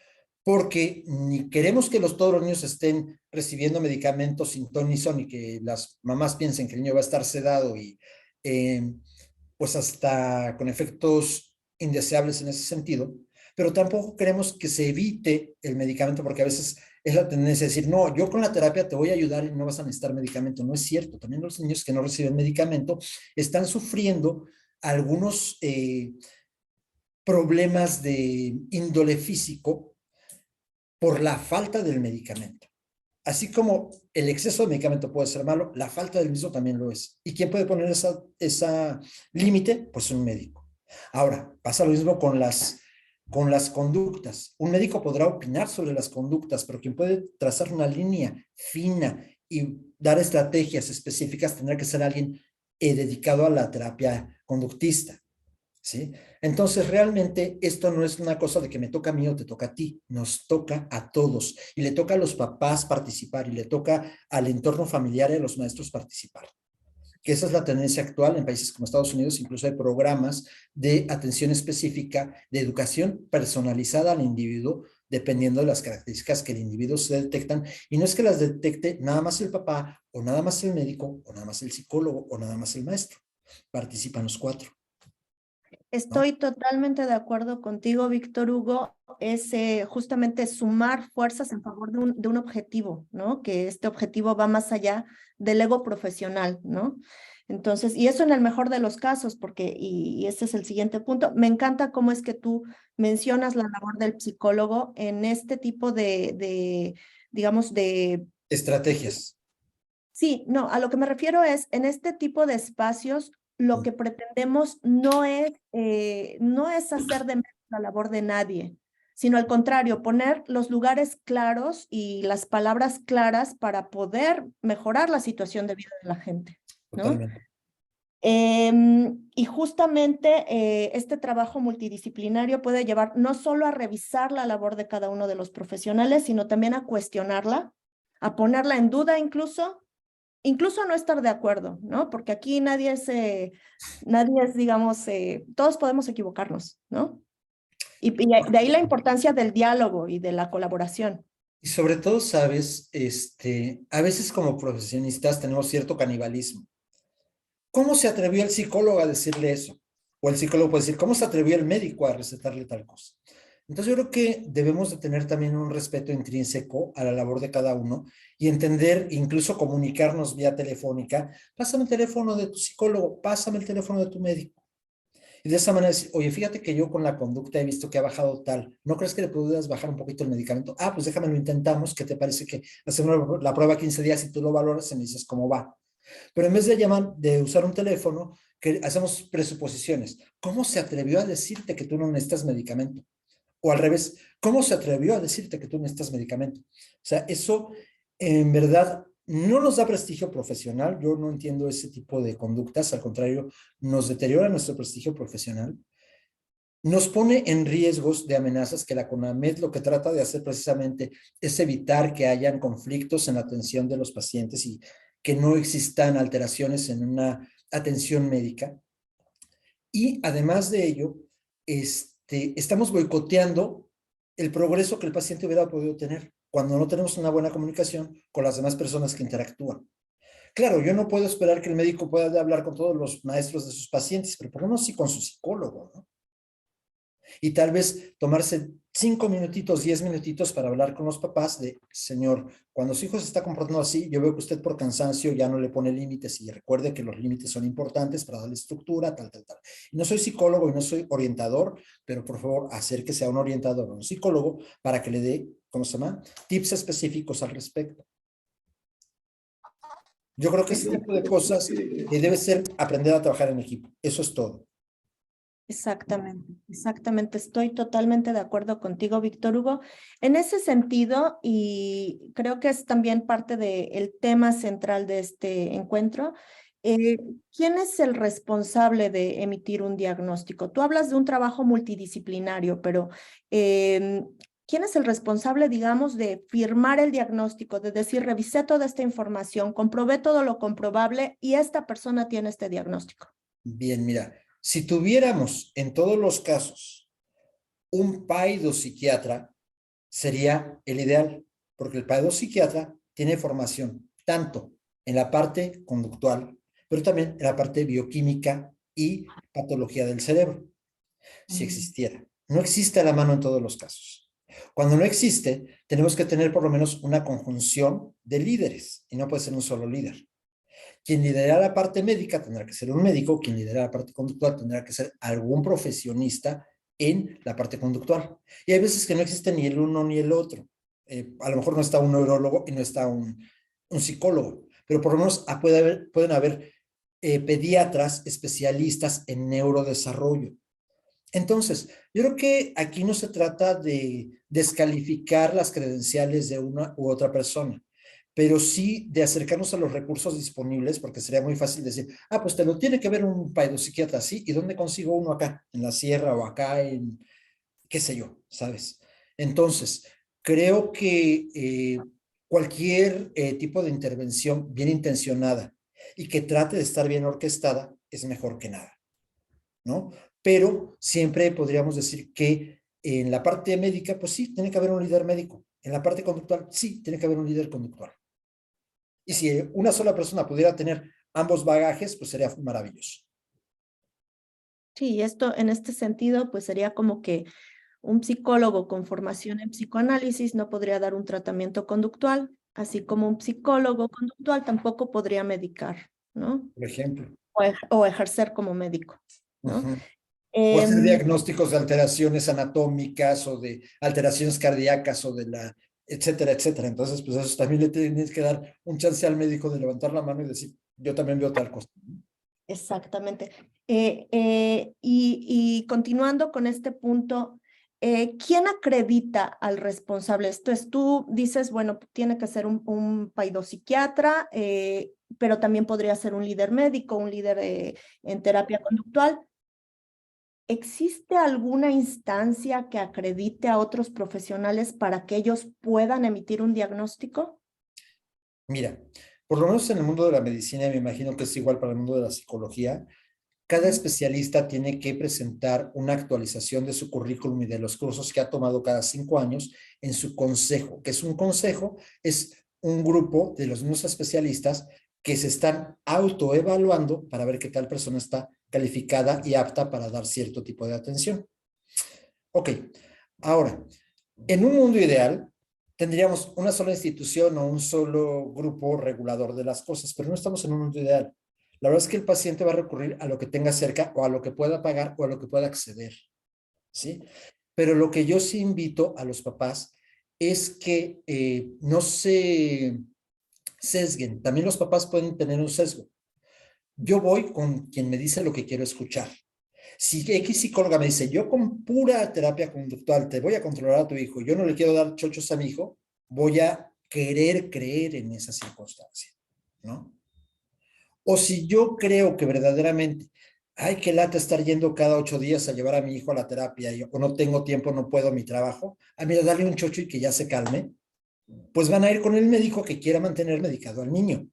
Porque ni queremos que todos los niños estén recibiendo medicamentos sin ton ni son y que las mamás piensen que el niño va a estar sedado y pues hasta con efectos indeseables en ese sentido, pero tampoco queremos que se evite el medicamento porque a veces es la tendencia a decir, no, yo con la terapia te voy a ayudar y no vas a necesitar medicamento. No es cierto, también los niños que no reciben medicamento están sufriendo algunos problemas de índole físico por la falta del medicamento. Así como el exceso de medicamento puede ser malo, la falta del mismo también lo es. ¿Y quién puede poner esa límite? Pues un médico. Ahora, pasa lo mismo con las conductas. Un médico podrá opinar sobre las conductas, pero quien puede trazar una línea fina y dar estrategias específicas tendrá que ser alguien dedicado a la terapia conductista. ¿Sí? Entonces, realmente esto no es una cosa de que me toca a mí o te toca a ti, nos toca a todos y le toca a los papás participar y le toca al entorno familiar y a los maestros participar. Que esa es la tendencia actual en países como Estados Unidos, incluso hay programas de atención específica, de educación personalizada al individuo, dependiendo de las características que el individuo se detectan, y no es que las detecte nada más el papá, o nada más el médico, o nada más el psicólogo, o nada más el maestro. Participan los cuatro, ¿no? Estoy totalmente de acuerdo contigo, Víctor Hugo. Es justamente sumar fuerzas en favor de un objetivo, ¿no? Que este objetivo va más allá del ego profesional, ¿no? Entonces, y eso en el mejor de los casos, porque, y este es el siguiente punto, me encanta cómo es que tú mencionas la labor del psicólogo en este tipo digamos, Estrategias. Sí, no, a lo que me refiero es, en este tipo de espacios, lo que pretendemos no es hacer de menos la labor de nadie, sino al contrario, poner los lugares claros y las palabras claras para poder mejorar la situación de vida de la gente, ¿no? Totalmente. Y justamente este trabajo multidisciplinario puede llevar no solo a revisar la labor de cada uno de los profesionales, sino también a cuestionarla, a ponerla en duda incluso a no estar de acuerdo, ¿no? Porque aquí nadie es, digamos, todos podemos equivocarnos, ¿no? Y de ahí la importancia del diálogo y de la colaboración. Y sobre todo, sabes, a veces como profesionistas tenemos cierto canibalismo. ¿Cómo se atrevió el psicólogo a decirle eso? O el psicólogo puede decir, ¿cómo se atrevió el médico a recetarle tal cosa? Entonces yo creo que debemos de tener también un respeto intrínseco a la labor de cada uno y entender, incluso comunicarnos vía telefónica, pásame el teléfono de tu psicólogo, pásame el teléfono de tu médico. Y de esa manera decir, oye, fíjate que yo con la conducta he visto que ha bajado tal, ¿no crees que le puedas bajar un poquito el medicamento? Ah, pues déjame lo intentamos, ¿qué te parece que hacemos la prueba 15 días y tú lo valoras y me dices cómo va? Pero en vez de usar un teléfono, que hacemos presuposiciones. ¿Cómo se atrevió a decirte que tú no necesitas medicamento? O al revés, ¿cómo se atrevió a decirte que tú necesitas medicamento? O sea, eso en verdad no nos da prestigio profesional. Yo no entiendo ese tipo de conductas. Al contrario, nos deteriora nuestro prestigio profesional. Nos pone en riesgos de amenazas que la CONAMED lo que trata de hacer precisamente es evitar que hayan conflictos en la atención de los pacientes y que no existan alteraciones en una atención médica. Y además de ello, estamos boicoteando el progreso que el paciente hubiera podido tener cuando no tenemos una buena comunicación con las demás personas que interactúan. Claro, yo no puedo esperar que el médico pueda hablar con todos los maestros de sus pacientes, pero por lo menos sí con su psicólogo, ¿no? Y tal vez tomarse 5 minutitos, 10 minutitos para hablar con los papás de, señor, cuando su hijo se está comportando así, yo veo que usted por cansancio ya no le pone límites y recuerde que los límites son importantes para darle estructura, tal, tal, tal. Y no soy psicólogo y no soy orientador, pero por favor, acérquese a un orientador o un psicólogo para que le dé, ¿cómo se llama? Tips específicos al respecto. Yo creo que ese tipo de cosas debe ser aprender a trabajar en equipo. Eso es todo. Exactamente, exactamente. Estoy totalmente de acuerdo contigo, Víctor Hugo. En ese sentido, y creo que es también parte del tema central de este encuentro, ¿quién es el responsable de emitir un diagnóstico? Tú hablas de un trabajo multidisciplinario, pero ¿quién es el responsable, digamos, de firmar el diagnóstico, de decir, revisé toda esta información, comprobé todo lo comprobable y esta persona tiene este diagnóstico? Bien, mira, si tuviéramos en todos los casos un psiquiatra, sería el ideal, porque el psiquiatra tiene formación tanto en la parte conductual, pero también en la parte bioquímica y patología del cerebro, si existiera. No existe a la mano en todos los casos. Cuando no existe, tenemos que tener por lo menos una conjunción de líderes, y no puede ser un solo líder. Quien lidera la parte médica tendrá que ser un médico, quien lidera la parte conductual tendrá que ser algún profesionista en la parte conductual. Y hay veces que no existe ni el uno ni el otro. A lo mejor no está un neurólogo y no está un psicólogo, pero por lo menos pueden haber pediatras especialistas en neurodesarrollo. Entonces, yo creo que aquí no se trata de descalificar las credenciales de una u otra persona, pero sí de acercarnos a los recursos disponibles, porque sería muy fácil decir, pues te lo tiene que ver un psiquiatra, ¿sí? ¿Y dónde consigo uno acá? ¿En la sierra o acá en, qué sé yo, sabes? Entonces, creo que cualquier tipo de intervención bien intencionada y que trate de estar bien orquestada es mejor que nada, ¿no? Pero siempre podríamos decir que en la parte médica, pues sí, tiene que haber un líder médico. En la parte conductual, sí, tiene que haber un líder conductual. Y si una sola persona pudiera tener ambos bagajes, pues sería maravilloso. Sí, esto en este sentido, pues sería como que un psicólogo con formación en psicoanálisis no podría dar un tratamiento conductual, así como un psicólogo conductual tampoco podría medicar, ¿no? Por ejemplo. O ejercer como médico, ¿no? Uh-huh. O hacer Em, diagnósticos de alteraciones anatómicas o de alteraciones cardíacas o de la, etcétera, etcétera. Entonces, pues eso también le tienes que dar un chance al médico de levantar la mano y decir, yo también veo tal cosa. Exactamente. Y continuando con este punto, ¿quién acredita al responsable? Esto es, tú dices, bueno, tiene que ser un paidopsiquiatra, pero también podría ser un líder médico, un líder en terapia conductual. ¿Existe alguna instancia que acredite a otros profesionales para que ellos puedan emitir un diagnóstico? Mira, por lo menos en el mundo de la medicina, me imagino que es igual para el mundo de la psicología, cada especialista tiene que presentar una actualización de su currículum y de los cursos que ha tomado cada 5 años en su consejo, que es un consejo, es un grupo de los mismos especialistas que se están autoevaluando para ver qué tal persona está calificada y apta para dar cierto tipo de atención. Ok, ahora, en un mundo ideal, tendríamos una sola institución o un solo grupo regulador de las cosas, pero no estamos en un mundo ideal. La verdad es que el paciente va a recurrir a lo que tenga cerca o a lo que pueda pagar o a lo que pueda acceder, ¿sí? Pero lo que yo sí invito a los papás es que no se sesguen. También los papás pueden tener un sesgo. Yo voy con quien me dice lo que quiero escuchar. Si X psicóloga me dice, yo con pura terapia conductual te voy a controlar a tu hijo, yo no le quiero dar chochos a mi hijo, voy a querer creer en esa circunstancia, ¿no? O si yo creo que verdaderamente, ay, qué lata estar yendo cada 8 días a llevar a mi hijo a la terapia, o no tengo tiempo, no puedo mi trabajo, mira, darle un chocho y que ya se calme, pues van a ir con el médico que quiera mantener medicado al niño.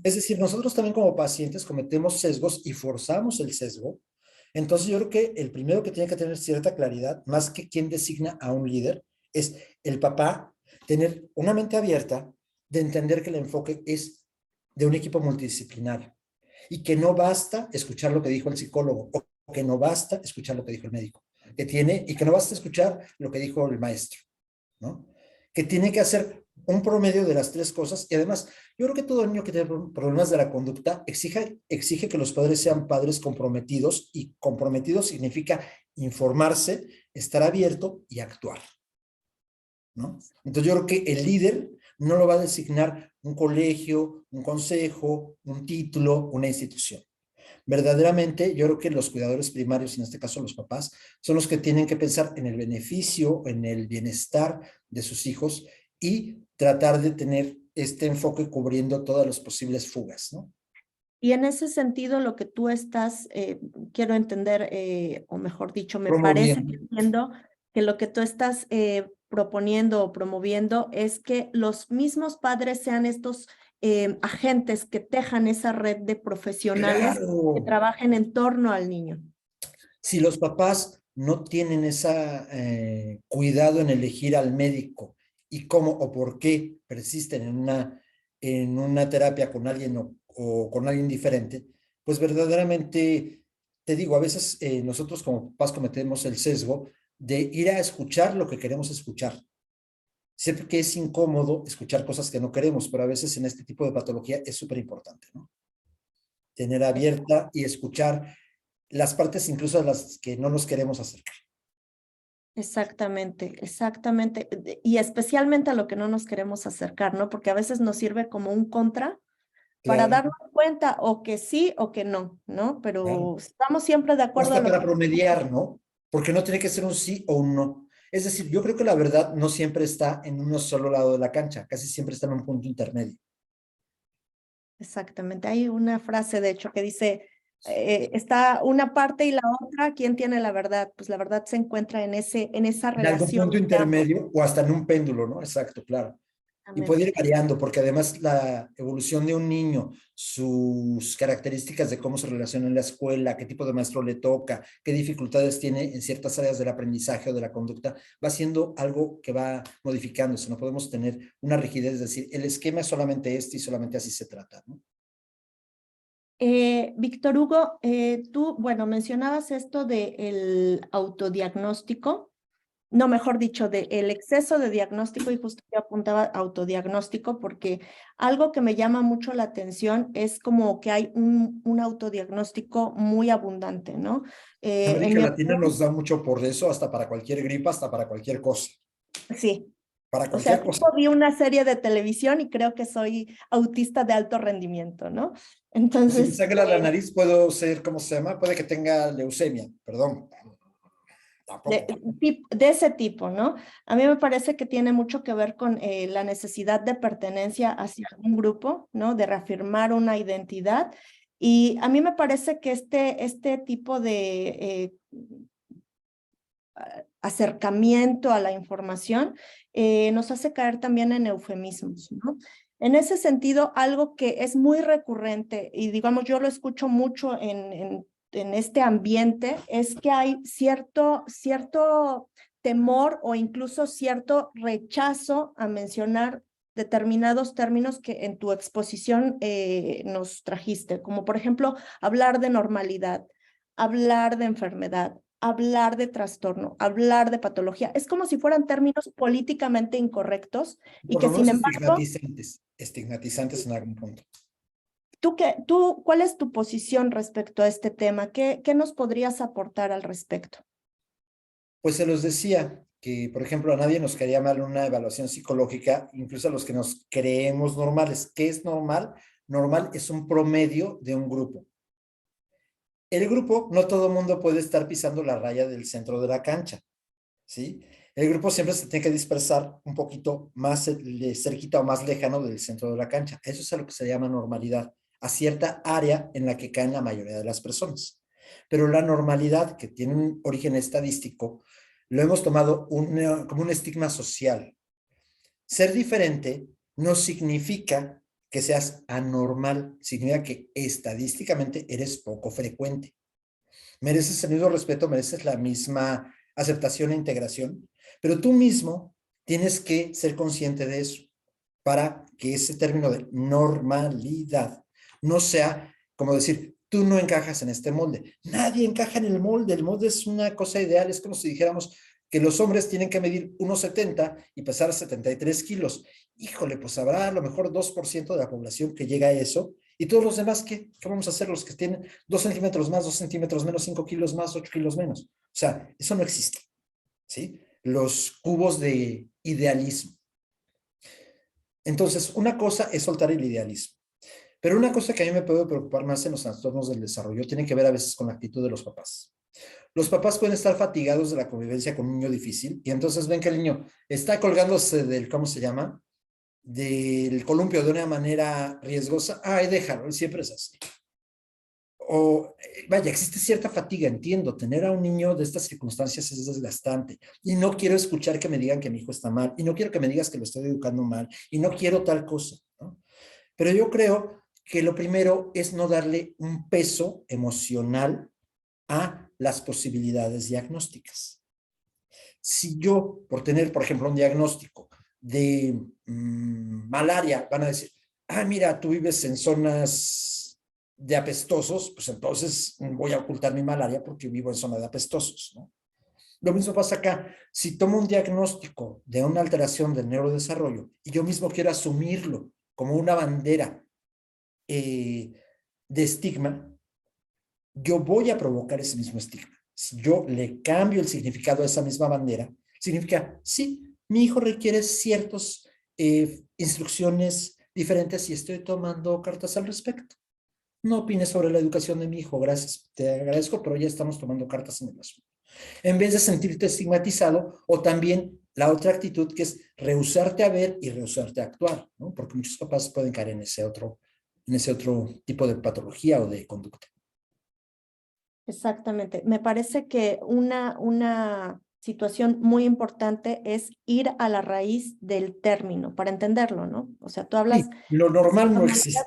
Es decir, nosotros también como pacientes cometemos sesgos y forzamos el sesgo. Entonces yo creo que el primero que tiene que tener cierta claridad, más que quien designa a un líder, es el papá tener una mente abierta de entender que el enfoque es de un equipo multidisciplinario y que no basta escuchar lo que dijo el psicólogo o que no basta escuchar lo que dijo el médico. que tiene y que no basta escuchar lo que dijo el maestro, ¿no? Que tiene que hacer un promedio de las tres cosas y además yo creo que todo niño que tiene problemas de la conducta exige que los padres sean padres comprometidos y comprometidos significa informarse, estar abierto y actuar, ¿no? Entonces yo creo que el líder no lo va a designar un colegio, un consejo, un título, una institución. Verdaderamente, yo creo que los cuidadores primarios, en este caso los papás, son los que tienen que pensar en el beneficio, en el bienestar de sus hijos y tratar de tener este enfoque cubriendo todas las posibles fugas, ¿no? Y en ese sentido, lo que tú estás, quiero entender, o mejor dicho, me parece que Promoviendo. entiendo que lo que tú estás proponiendo o promoviendo es que los mismos padres sean estos agentes que tejan esa red de profesionales que Claro, trabajen en torno al niño. si los papás no tienen ese cuidado en elegir al médico y cómo o por qué persisten en una terapia con alguien o con alguien diferente, pues verdaderamente, te digo, a veces nosotros como papás cometemos el sesgo de ir a escuchar lo que queremos escuchar. Sé que es incómodo escuchar cosas que no queremos, pero a veces en este tipo de patología es súper importante, ¿no? Tener abierta y escuchar las partes incluso a las que no nos queremos acercar. Exactamente, exactamente. Y especialmente a lo que no nos queremos acercar, ¿no? Porque a veces nos sirve como un contra para Claro, darnos cuenta o que sí o que no, ¿no? claro. Pero estamos siempre de O acuerdo a hasta lo para que... promediar, ¿no? Porque no tiene que ser un sí o un no. Es decir, yo creo que la verdad no siempre está en un solo lado de la cancha, casi siempre está en un punto intermedio. Exactamente. Hay una frase, de hecho, que dice, está una parte y la otra, ¿quién tiene la verdad? Pues la verdad se encuentra en esa En algún relación punto de ambos. intermedio o hasta en un péndulo, ¿no? Exacto, claro. Y puede ir Exactamente. variando, porque además la evolución de un niño, sus características de cómo se relaciona en la escuela, qué tipo de maestro le toca, qué dificultades tiene en ciertas áreas del aprendizaje o de la conducta, va siendo algo que va modificándose. No podemos tener una rigidez, es decir, el esquema es solamente este y solamente así se trata, ¿no? Víctor Hugo, tú, bueno, mencionabas esto del autodiagnóstico. No, mejor dicho, de el exceso de diagnóstico, y justo yo apuntaba autodiagnóstico porque algo que me llama mucho la atención es como que hay un autodiagnóstico muy abundante, ¿no? En América mi Latina opinión, nos da mucho por eso, hasta para cualquier gripa, hasta para cualquier cosa, sí. para O sea, cualquier cosa. tipo vi una serie de televisión y creo que soy autista de alto rendimiento, ¿no? Si me Entonces, sangra la nariz, puedo ser, ¿cómo se llama? Puede que tenga leucemia, perdón. de, Tampoco. de ese tipo, ¿no? A mí me parece que tiene mucho que ver con la necesidad de pertenencia hacia un grupo, ¿no? De reafirmar una identidad. Y a mí me parece que este tipo de acercamiento a la información nos hace caer también en eufemismos, ¿no? En ese sentido, algo que es muy recurrente y digamos yo lo escucho mucho en este ambiente es que hay cierto temor o incluso cierto rechazo a mencionar determinados términos que en tu exposición nos trajiste, como por ejemplo hablar de normalidad, hablar de enfermedad, hablar de trastorno, hablar de patología. Es como si fueran términos políticamente incorrectos y Por que lo sin menos embargo, estigmatizantes en algún punto. ¿cuál es tu posición respecto a este tema? ¿Qué nos podrías aportar al respecto? Pues se los decía que, por ejemplo, a nadie nos quería mal una evaluación psicológica, incluso a los que nos creemos normales. ¿Qué es normal? Normal es un promedio de un grupo. El grupo, no todo el mundo puede estar pisando la raya del centro de la cancha, ¿sí? El grupo siempre se tiene que dispersar un poquito más cerquita o más lejano del centro de la cancha. Eso es a lo que se llama normalidad, a cierta área en la que caen la mayoría de las personas. Pero la normalidad, que tiene un origen estadístico, lo hemos tomado como un estigma social. Ser diferente no significa que seas anormal, significa que estadísticamente eres poco frecuente. Mereces el mismo respeto, mereces la misma aceptación e integración, pero tú mismo tienes que ser consciente de eso para que ese término de normalidad no sea como decir, tú no encajas en este molde. Nadie encaja en el molde es una cosa ideal, es como si dijéramos que los hombres tienen que medir 1,70 y pesar 73 kilos. Híjole, pues habrá a lo mejor 2% de la población que llega a eso, y todos los demás, ¿qué vamos a hacer? Los que tienen 2 centímetros más, 2 centímetros menos, 5 kilos más, 8 kilos menos. O sea, eso no existe, ¿sí? Los cubos de idealismo. Entonces, una cosa es soltar el idealismo. Pero una cosa que a mí me puede preocupar más en los trastornos del desarrollo tiene que ver a veces con la actitud de los papás. Los papás pueden estar fatigados de la convivencia con un niño difícil y entonces ven que el niño está colgándose del, ¿cómo se llama? Del columpio de una manera riesgosa. Ay, déjalo, él siempre es así. O, vaya, existe cierta fatiga, entiendo. Tener a un niño de estas circunstancias es desgastante. Y no quiero escuchar que me digan que mi hijo está mal. Y no quiero que me digas que lo estoy educando mal. Y no quiero tal cosa, ¿no? Pero yo creo que lo primero es no darle un peso emocional a las posibilidades diagnósticas. Si yo, por tener, por ejemplo, un diagnóstico de malaria, van a decir, mira, tú vives en zonas de apestosos, pues entonces voy a ocultar mi malaria porque vivo en zona de apestosos, ¿no? Lo mismo pasa acá. Si tomo un diagnóstico de una alteración del neurodesarrollo y yo mismo quiero asumirlo como una bandera de estigma, yo voy a provocar ese mismo estigma. Si yo le cambio el significado a esa misma bandera, significa, sí, mi hijo requiere ciertas instrucciones diferentes y estoy tomando cartas al respecto. No opines sobre la educación de mi hijo, gracias, te agradezco, pero ya estamos tomando cartas en el asunto. En vez de sentirte estigmatizado, o también la otra actitud que es rehusarte a ver y rehusarte a actuar, ¿no? Porque muchos papás pueden caer en ese otro tipo de patología o de conducta. Exactamente. Me parece que una situación muy importante es ir a la raíz del término para entenderlo, ¿no? O sea, tú hablas... Sí, lo normal no existe.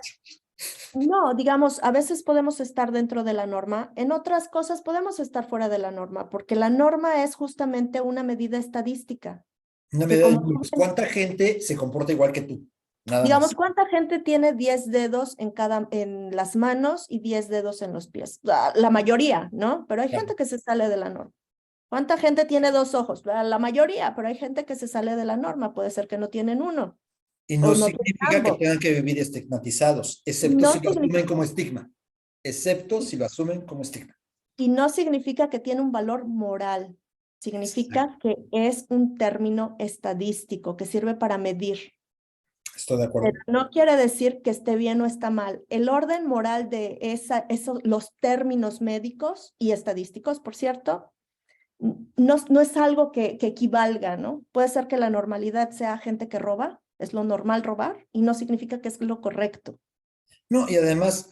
No, digamos, a veces podemos estar dentro de la norma, en otras cosas podemos estar fuera de la norma, porque la norma es justamente una medida estadística. Una Que medida de como, ¿cuánta gente se comporta igual que tú? Nada digamos, más. ¿cuánta gente tiene 10 dedos en las manos y 10 dedos en los pies? La mayoría, ¿no? Pero hay Claro. gente que se sale de la norma. ¿Cuánta gente tiene 2 ojos? La mayoría, pero hay gente que se sale de la norma. Puede ser que no tienen uno Y o no no tienen significa que ambos. tengan que vivir estigmatizados, excepto No si lo asumen significa, como estigma. Excepto si lo asumen como estigma. y no significa que tiene un valor moral. Exacto. Significa que es un término estadístico que sirve para medir. Estoy de acuerdo. Pero no quiere decir que esté bien o está mal. El orden moral de los términos médicos y estadísticos, por cierto, no es algo que equivalga, ¿no? Puede ser que la normalidad sea gente que roba, es lo normal robar, y no significa que es lo correcto. No, y además,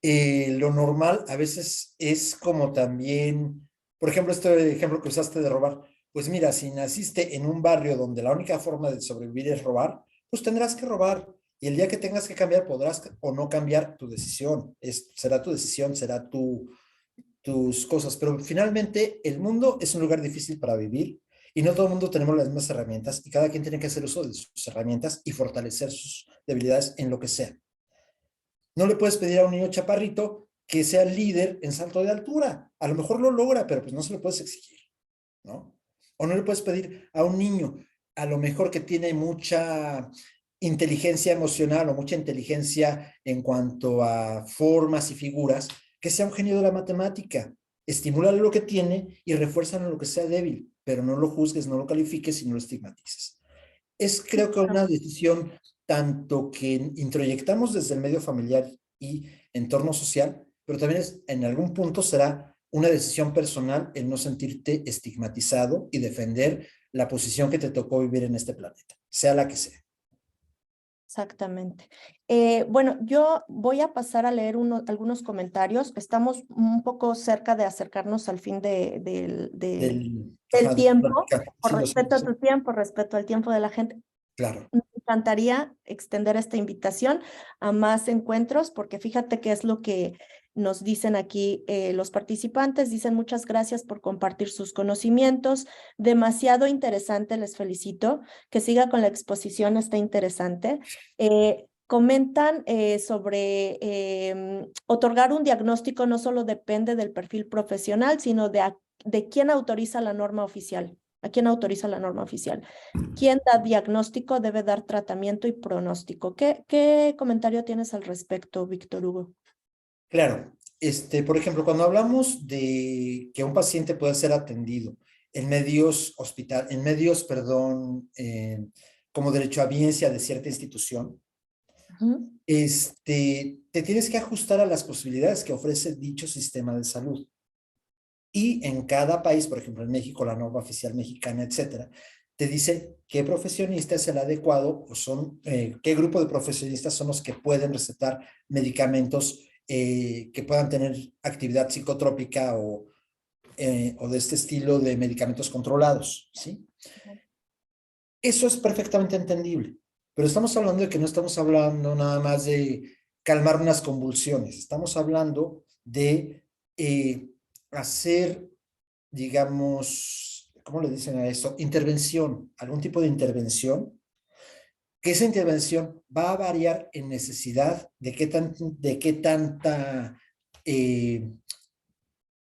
lo normal a veces es como también, por ejemplo, este ejemplo que usaste de robar, pues mira, si naciste en un barrio donde la única forma de sobrevivir es robar, pues tendrás que robar. Y el día que tengas que cambiar, podrás o no cambiar tu decisión. Será tu decisión, será tus cosas. Pero finalmente, el mundo es un lugar difícil para vivir y no todo el mundo tenemos las mismas herramientas y cada quien tiene que hacer uso de sus herramientas y fortalecer sus debilidades en lo que sea. No le puedes pedir a un niño chaparrito que sea líder en salto de altura. A lo mejor lo logra, pero pues no se lo puedes exigir, ¿no? O no le puedes pedir a un niño, a lo mejor que tiene mucha inteligencia emocional o mucha inteligencia en cuanto a formas y figuras, que sea un genio de la matemática. Estimúlale lo que tiene y refuérzale lo que sea débil, pero no lo juzgues, no lo califiques y no lo estigmatices. Es creo que una decisión tanto que introyectamos desde el medio familiar y entorno social, pero también en algún punto será una decisión personal el no sentirte estigmatizado y defender la posición que te tocó vivir en este planeta, sea la que sea. Exactamente. Bueno, yo voy a pasar a leer algunos comentarios. Estamos un poco cerca de acercarnos al fin del tiempo, por Sí, lo sé, respeto a tu tiempo, respeto al tiempo de la gente. claro. Me encantaría extender esta invitación a más encuentros, porque fíjate qué es lo que nos dicen aquí los participantes. Dicen muchas gracias por compartir sus conocimientos. Demasiado interesante, les felicito. Que siga con la exposición, está interesante. comentan sobre otorgar un diagnóstico no solo depende del perfil profesional, sino de quién autoriza la norma oficial. ¿A quién autoriza la norma oficial? ¿Quién da diagnóstico debe dar tratamiento y pronóstico? ¿Qué comentario tienes al respecto, Víctor Hugo? Claro, por ejemplo, cuando hablamos de que un paciente puede ser atendido en medios como derechohabiencia de cierta institución, te tienes que ajustar a las posibilidades que ofrece dicho sistema de salud. Y en cada país, por ejemplo, en México, la norma oficial mexicana, etcétera, te dice qué profesionista es el adecuado o qué grupo de profesionistas son los que pueden recetar medicamentos que puedan tener actividad psicotrópica o de este estilo de medicamentos controlados, ¿sí? Eso es perfectamente entendible, pero estamos hablando de que no estamos hablando nada más de calmar unas convulsiones, estamos hablando de hacer, digamos, ¿cómo le dicen a esto? Intervención, algún tipo de intervención, que esa intervención va a variar en necesidad de qué tanta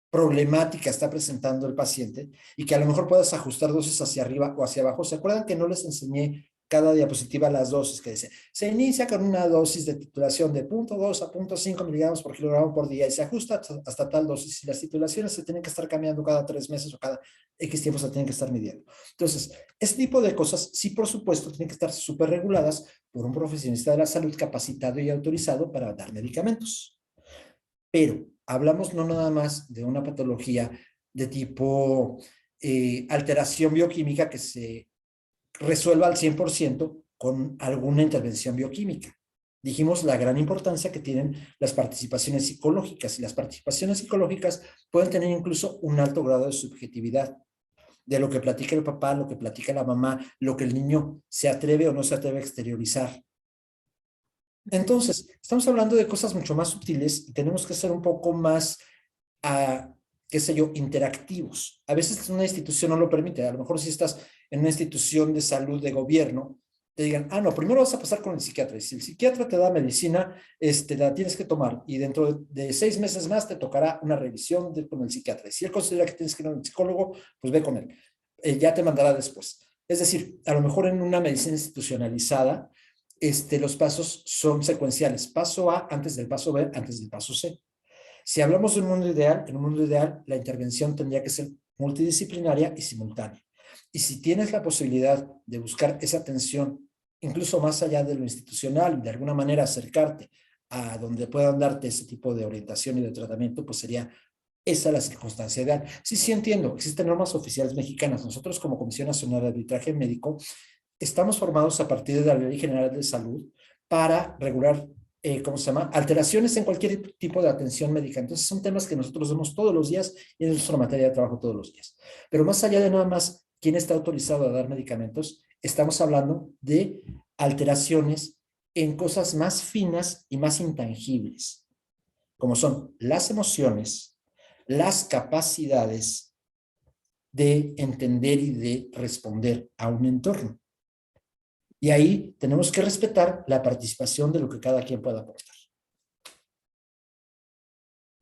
problemática está presentando el paciente y que a lo mejor puedas ajustar dosis hacia arriba o hacia abajo. ¿Se acuerdan que no les enseñé cada diapositiva las dosis que dice? Se inicia con una dosis de titulación de 0.2 a 0.5 miligramos por kilogramo por día y se ajusta hasta tal dosis y las titulaciones se tienen que estar cambiando cada 3 meses o cada X tiempo se tienen que estar midiendo. Entonces, este tipo de cosas, sí, por supuesto, tienen que estar súper reguladas por un profesionista de la salud capacitado y autorizado para dar medicamentos. Pero hablamos no nada más de una patología de tipo alteración bioquímica que se resuelva al 100% con alguna intervención bioquímica. Dijimos la gran importancia que tienen las participaciones psicológicas, y las participaciones psicológicas pueden tener incluso un alto grado de subjetividad, de lo que platica el papá, lo que platica la mamá, lo que el niño se atreve o no se atreve a exteriorizar. Entonces, estamos hablando de cosas mucho más sutiles y tenemos que ser un poco más, qué sé yo, interactivos. A veces una institución no lo permite. A lo mejor si estás en una institución de salud de gobierno, te digan, no, primero vas a pasar con el psiquiatra. Y si el psiquiatra te da medicina, la tienes que tomar. Y dentro de 6 meses más te tocará una revisión con el psiquiatra. Y si él considera que tienes que ir a un psicólogo, pues ve con él. Ya te mandará después. Es decir, a lo mejor en una medicina institucionalizada, los pasos son secuenciales. Paso A antes del paso B, antes del paso C. Si hablamos de un mundo ideal, en un mundo ideal la intervención tendría que ser multidisciplinaria y simultánea. Y si tienes la posibilidad de buscar esa atención, incluso más allá de lo institucional, de alguna manera acercarte a donde puedan darte ese tipo de orientación y de tratamiento, pues sería esa la circunstancia ideal. Sí entiendo, existen normas oficiales mexicanas. Nosotros como Comisión Nacional de Arbitraje Médico estamos formados a partir de la Ley General de Salud para regular, alteraciones en cualquier tipo de atención médica. Entonces son temas que nosotros vemos todos los días y es nuestra materia de trabajo todos los días. Pero más allá de nada más quién está autorizado a dar medicamentos, estamos hablando de alteraciones en cosas más finas y más intangibles, como son las emociones, las capacidades de entender y de responder a un entorno. Y ahí tenemos que respetar la participación de lo que cada quien pueda aportar.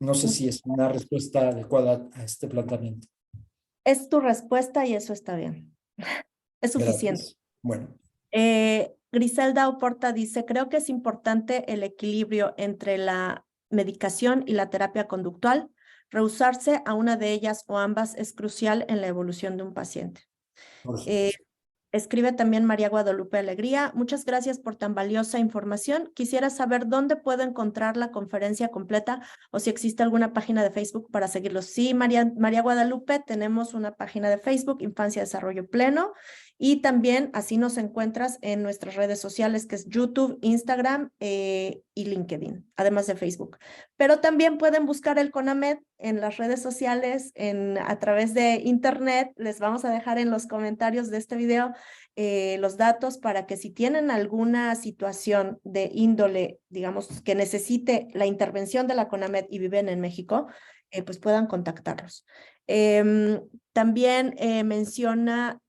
No sé si es una respuesta adecuada a este planteamiento. Es tu respuesta y eso está bien. Es suficiente. Gracias. Bueno. Griselda Oporta dice, creo que es importante el equilibrio entre la medicación y la terapia conductual. Rehusarse a una de ellas o ambas es crucial en la evolución de un paciente. Escribe también María Guadalupe Alegría. Muchas gracias por tan valiosa información. Quisiera saber dónde puedo encontrar la conferencia completa o si existe alguna página de Facebook para seguirlos. Sí, María Guadalupe, tenemos una página de Facebook, Infancia Desarrollo Pleno, y también así nos encuentras en nuestras redes sociales, que es YouTube, Instagram y LinkedIn, además de Facebook. Pero también pueden buscar el CONAMED en las redes sociales, a través de internet. Les vamos a dejar en los comentarios de este video los datos para que si tienen alguna situación de índole, digamos, que necesite la intervención de la CONAMED y viven en México, pues puedan contactarlos. También menciona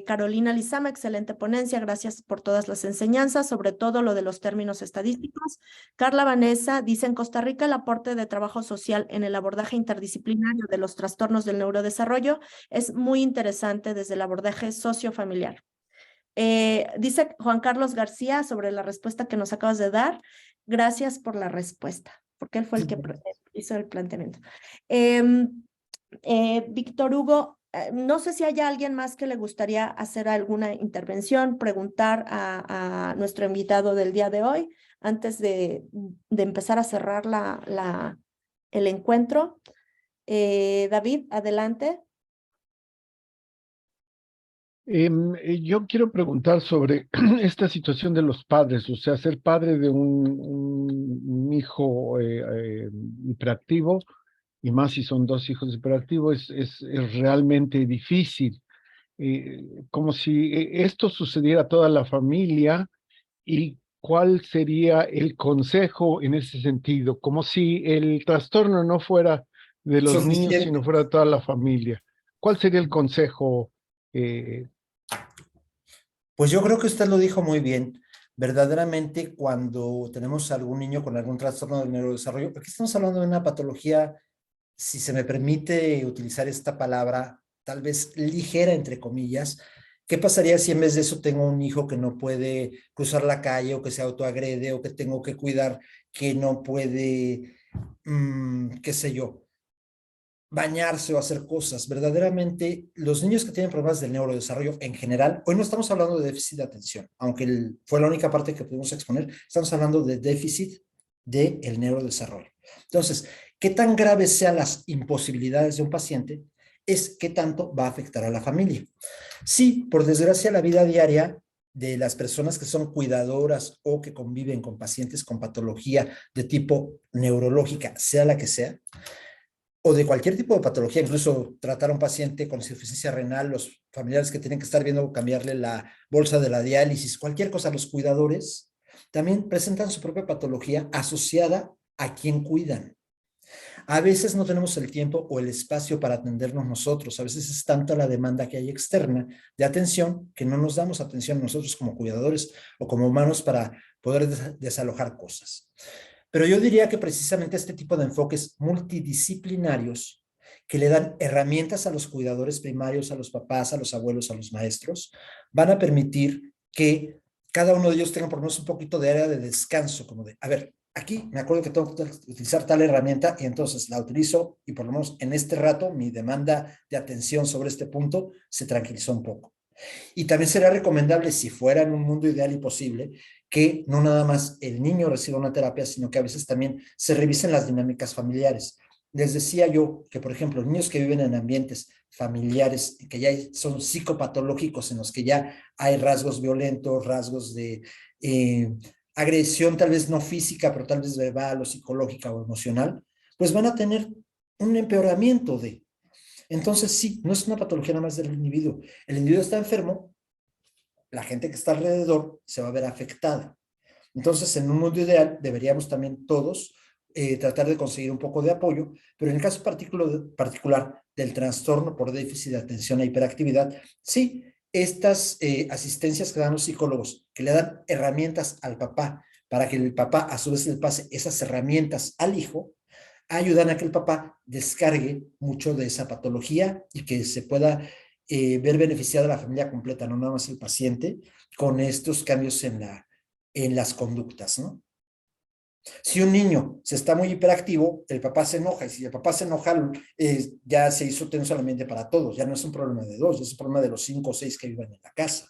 Carolina Lizama, excelente ponencia, gracias por todas las enseñanzas, sobre todo lo de los términos estadísticos. Carla Vanessa dice, en Costa Rica el aporte de trabajo social en el abordaje interdisciplinario de los trastornos del neurodesarrollo es muy interesante desde el abordaje sociofamiliar. Dice Juan Carlos García sobre la respuesta que nos acabas de dar, gracias por la respuesta, porque él fue el que hizo el planteamiento. Víctor Hugo, no sé si hay alguien más que le gustaría hacer alguna intervención, preguntar a nuestro invitado del día de hoy, antes de empezar a cerrar el encuentro. David, adelante. Yo quiero preguntar sobre esta situación de los padres, o sea, ser padre de un hijo hiperactivo, y más si son dos hijos hiperactivos, es realmente difícil. Como si esto sucediera a toda la familia, y cuál sería el consejo en ese sentido, como si el trastorno no fuera de los niños, Suficiente. sino fuera de toda la familia. ¿Cuál sería el consejo? Pues yo creo que usted lo dijo muy bien. Verdaderamente, cuando tenemos algún niño con algún trastorno del neurodesarrollo, aquí estamos hablando de una patología, si se me permite utilizar esta palabra, tal vez ligera, entre comillas. ¿Qué pasaría si en vez de eso tengo un hijo que no puede cruzar la calle, o que se autoagrede, o que tengo que cuidar, que no puede, qué sé yo, bañarse o hacer cosas? Verdaderamente, los niños que tienen problemas del neurodesarrollo en general, hoy no estamos hablando de déficit de atención, aunque fue la única parte que pudimos exponer, estamos hablando de déficit del neurodesarrollo. Entonces, qué tan graves sean las imposibilidades de un paciente es qué tanto va a afectar a la familia. Sí, por desgracia, la vida diaria de las personas que son cuidadoras o que conviven con pacientes con patología de tipo neurológica, sea la que sea, o de cualquier tipo de patología, incluso tratar a un paciente con insuficiencia renal, los familiares que tienen que estar viendo cambiarle la bolsa de la diálisis, cualquier cosa, los cuidadores también presentan su propia patología asociada a quien cuidan. A veces no tenemos el tiempo o el espacio para atendernos nosotros. A veces es tanta la demanda que hay externa de atención que no nos damos atención nosotros como cuidadores o como humanos para poder desalojar cosas. Pero yo diría que precisamente este tipo de enfoques multidisciplinarios que le dan herramientas a los cuidadores primarios, a los papás, a los abuelos, a los maestros, van a permitir que cada uno de ellos tenga por lo menos un poquito de área de descanso, como de, a ver, aquí me acuerdo que tengo que utilizar tal herramienta y entonces la utilizo, y por lo menos en este rato mi demanda de atención sobre este punto se tranquilizó un poco. Y también sería recomendable, si fuera en un mundo ideal y posible, que no nada más el niño reciba una terapia, sino que a veces también se revisen las dinámicas familiares. Les decía yo que, por ejemplo, niños que viven en ambientes familiares que ya son psicopatológicos, en los que ya hay rasgos violentos, rasgos de agresión, tal vez no física, pero tal vez verbal o psicológica o emocional, pues van a tener un empeoramiento de... Entonces, sí, no es una patología nada más del individuo. El individuo está enfermo, la gente que está alrededor se va a ver afectada. Entonces, en un mundo ideal, deberíamos también todos tratar de conseguir un poco de apoyo, pero en el caso particular del trastorno por déficit de atención e hiperactividad, sí, estas asistencias que dan los psicólogos, que le dan herramientas al papá para que el papá a su vez le pase esas herramientas al hijo, ayudan a que el papá descargue mucho de esa patología y que se pueda ver beneficiada la familia completa, no nada más el paciente, con estos cambios en las conductas, ¿no? Si un niño se está muy hiperactivo, el papá se enoja, y si el papá se enoja, ya se hizo tenso el ambiente para todos, ya no es un problema de dos, es un problema de los 5 o 6 que vivan en la casa.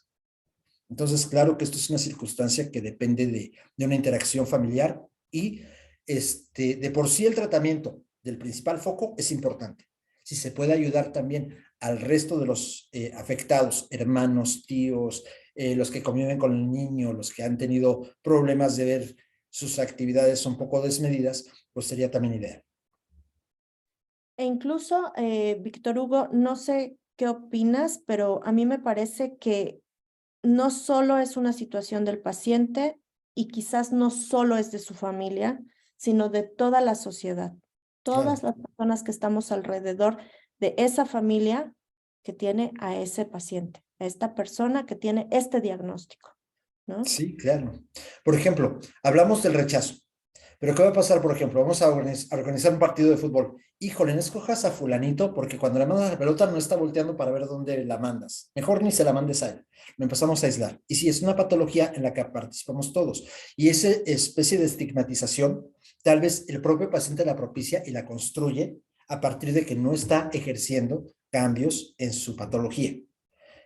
Entonces, claro que esto es una circunstancia que depende de una interacción familiar, y de por sí el tratamiento del principal foco es importante. Si se puede ayudar también al resto de los afectados, hermanos, tíos, los que conviven con el niño, los que han tenido problemas de ver sus actividades un poco desmedidas, pues sería también ideal. E incluso, Víctor Hugo, no sé qué opinas, pero a mí me parece que no solo es una situación del paciente y quizás no solo es de su familia, sino de toda la sociedad. Todas las personas que estamos alrededor de esa familia que tiene a ese paciente, a esta persona que tiene este diagnóstico, ¿no? Sí, claro. Por ejemplo, hablamos del rechazo. Pero ¿qué va a pasar, por ejemplo? Vamos a organizar un partido de fútbol. Híjole, no escojas a fulanito porque cuando le mandas la pelota no está volteando para ver dónde la mandas. Mejor ni se la mandes a él. Lo empezamos a aislar. Y sí, es una patología en la que participamos todos. Y esa especie de estigmatización, tal vez el propio paciente la propicia y la construye a partir de que no está ejerciendo cambios en su patología.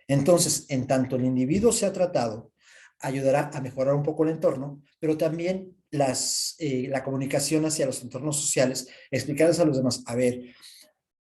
Entonces, en tanto el individuo sea tratado, ayudará a mejorar un poco el entorno, pero también la comunicación hacia los entornos sociales, explicarles a los demás, a ver,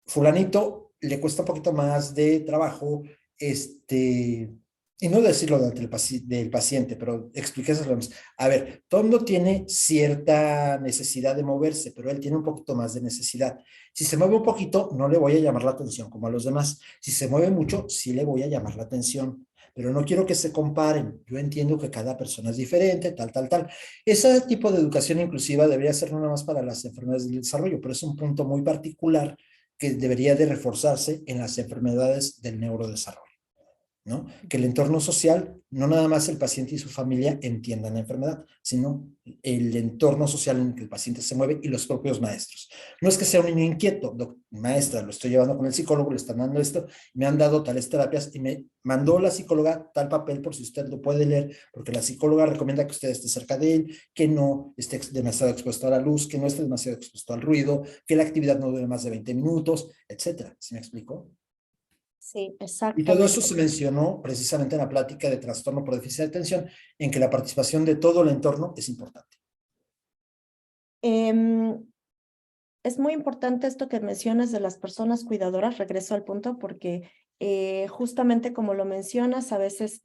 fulanito le cuesta un poquito más de trabajo, y no decirlo del paciente, pero explicarles a los demás, a ver, todo el mundo tiene cierta necesidad de moverse, pero él tiene un poquito más de necesidad. Si se mueve un poquito, no le voy a llamar la atención como a los demás. Si se mueve mucho, sí le voy a llamar la atención. Pero no quiero que se comparen. Yo entiendo que cada persona es diferente, tal. Ese tipo de educación inclusiva debería ser no nada más para las enfermedades del desarrollo, pero es un punto muy particular que debería de reforzarse en las enfermedades del neurodesarrollo, ¿no? Que el entorno social, no nada más el paciente y su familia entiendan la enfermedad, sino el entorno social en el que el paciente se mueve y los propios maestros. No es que sea un niño inquieto, maestra, lo estoy llevando con el psicólogo, le están dando esto, me han dado tales terapias y me mandó la psicóloga tal papel por si usted lo puede leer, porque la psicóloga recomienda que usted esté cerca de él, que no esté demasiado expuesto a la luz, que no esté demasiado expuesto al ruido, que la actividad no dure más de 20 minutos, etcétera. ¿Sí me explico? Sí, Y todo eso exactamente. se mencionó precisamente en la plática de trastorno por déficit de atención, en que la participación de todo el entorno es importante. Es muy importante esto que mencionas de las personas cuidadoras, regreso al punto, porque justamente como lo mencionas, a veces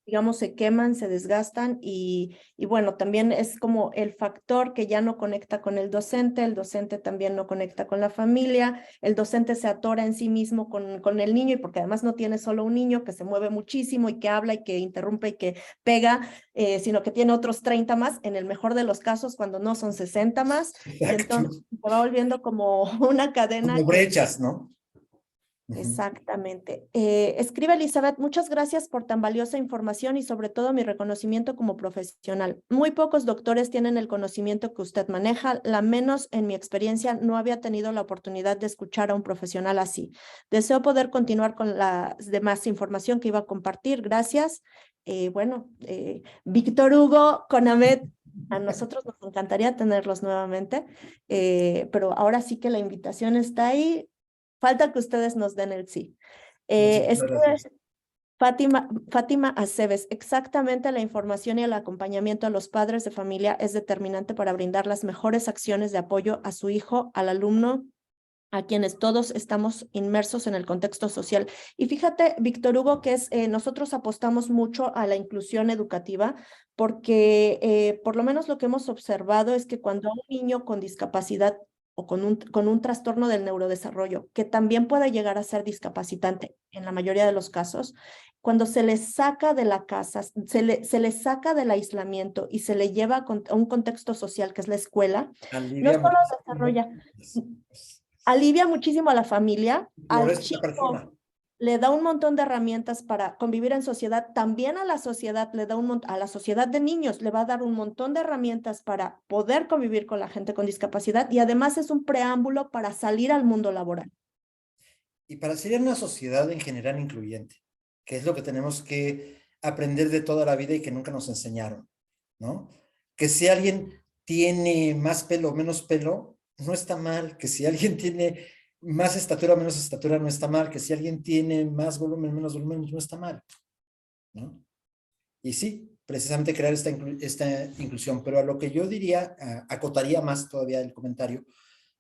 digamos, se queman, se desgastan y bueno, también es como el factor que ya no conecta con el docente también no conecta con la familia, el docente se atora en sí mismo con el niño y porque además no tiene solo un niño que se mueve muchísimo y que habla y que interrumpe y que pega, sino que tiene otros 30 más, en el mejor de los casos cuando no son 60 más, y entonces se va volviendo como una cadena Como brechas, ¿no? Exactamente. Escribe Elizabeth, muchas gracias por tan valiosa información y sobre todo mi reconocimiento como profesional. Muy pocos doctores tienen el conocimiento que usted maneja, la menos en mi experiencia no había tenido la oportunidad de escuchar a un profesional así. Deseo poder continuar con la demás información que iba a compartir. Gracias. Víctor Hugo, Conamed, a nosotros nos encantaría tenerlos nuevamente, pero ahora sí que la invitación está ahí. Falta que ustedes nos den el sí. Gracias. Fátima Aceves, exactamente la información y el acompañamiento a los padres de familia es determinante para brindar las mejores acciones de apoyo a su hijo, al alumno, a quienes todos estamos inmersos en el contexto social. Y fíjate, Víctor Hugo, que nosotros apostamos mucho a la inclusión educativa porque por lo menos lo que hemos observado es que cuando un niño con discapacidad o con un trastorno del neurodesarrollo, que también puede llegar a ser discapacitante en la mayoría de los casos, cuando se le saca de la casa, se le saca del aislamiento y se le lleva a un contexto social que es la escuela, no Alivia solo muchísimo. desarrolla, alivia muchísimo a la familia, al Florece la chico persona. le da un montón de herramientas para convivir en sociedad, también a la sociedad le da a la sociedad de niños le va a dar un montón de herramientas para poder convivir con la gente con discapacidad y además es un preámbulo para salir al mundo laboral. Y para ser una sociedad en general incluyente, que es lo que tenemos que aprender de toda la vida y que nunca nos enseñaron, ¿no? Que si alguien tiene más pelo o menos pelo, no está mal. Que si alguien tiene más estatura o menos estatura, no está mal. Que si alguien tiene más volumen, menos volumen, no está mal, ¿no? Y sí, precisamente crear esta inclusión. Pero a lo que yo diría, acotaría más todavía el comentario,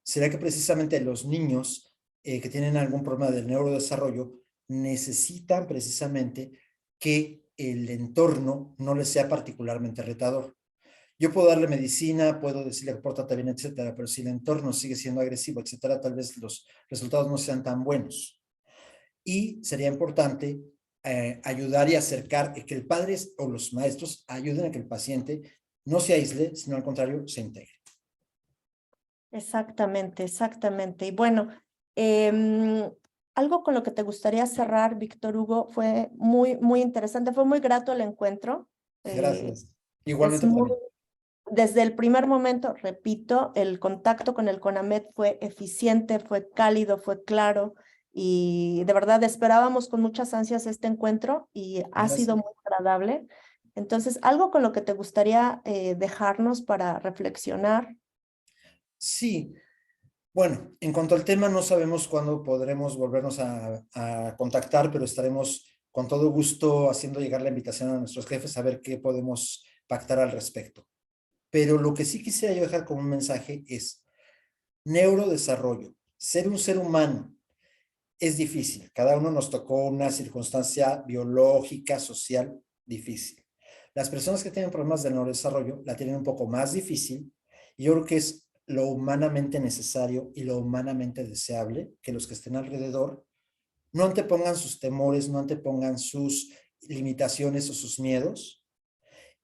será que precisamente los niños que tienen algún problema del neurodesarrollo necesitan precisamente que el entorno no les sea particularmente retador. Yo puedo darle medicina, puedo decirle pórtate bien, etcétera, pero si el entorno sigue siendo agresivo, etcétera, tal vez los resultados no sean tan buenos. Y sería importante ayudar y acercar, que el padre o los maestros ayuden a que el paciente no se aísle, sino al contrario, se integre. Exactamente, exactamente. Y bueno, Algo con lo que te gustaría cerrar, Víctor Hugo, fue muy interesante, fue muy grato el encuentro. Gracias. Es Igualmente para muy, mí. desde el primer momento, repito, el contacto con el CONAMED fue eficiente, fue cálido, fue claro y de verdad esperábamos con muchas ansias este encuentro y ha sido Gracias. muy agradable. Entonces, algo con lo que te gustaría dejarnos para reflexionar. Sí, bueno, en cuanto al tema, no sabemos cuándo podremos volvernos a contactar, pero estaremos con todo gusto haciendo llegar la invitación a nuestros jefes a ver qué podemos pactar al respecto. Pero lo que sí quisiera yo dejar como un mensaje es neurodesarrollo. Ser un ser humano es difícil. Cada uno nos tocó una circunstancia biológica, social, difícil. Las personas que tienen problemas de neurodesarrollo la tienen un poco más difícil y yo creo que es lo humanamente necesario y lo humanamente deseable que los que estén alrededor no antepongan sus temores, no antepongan sus limitaciones o sus miedos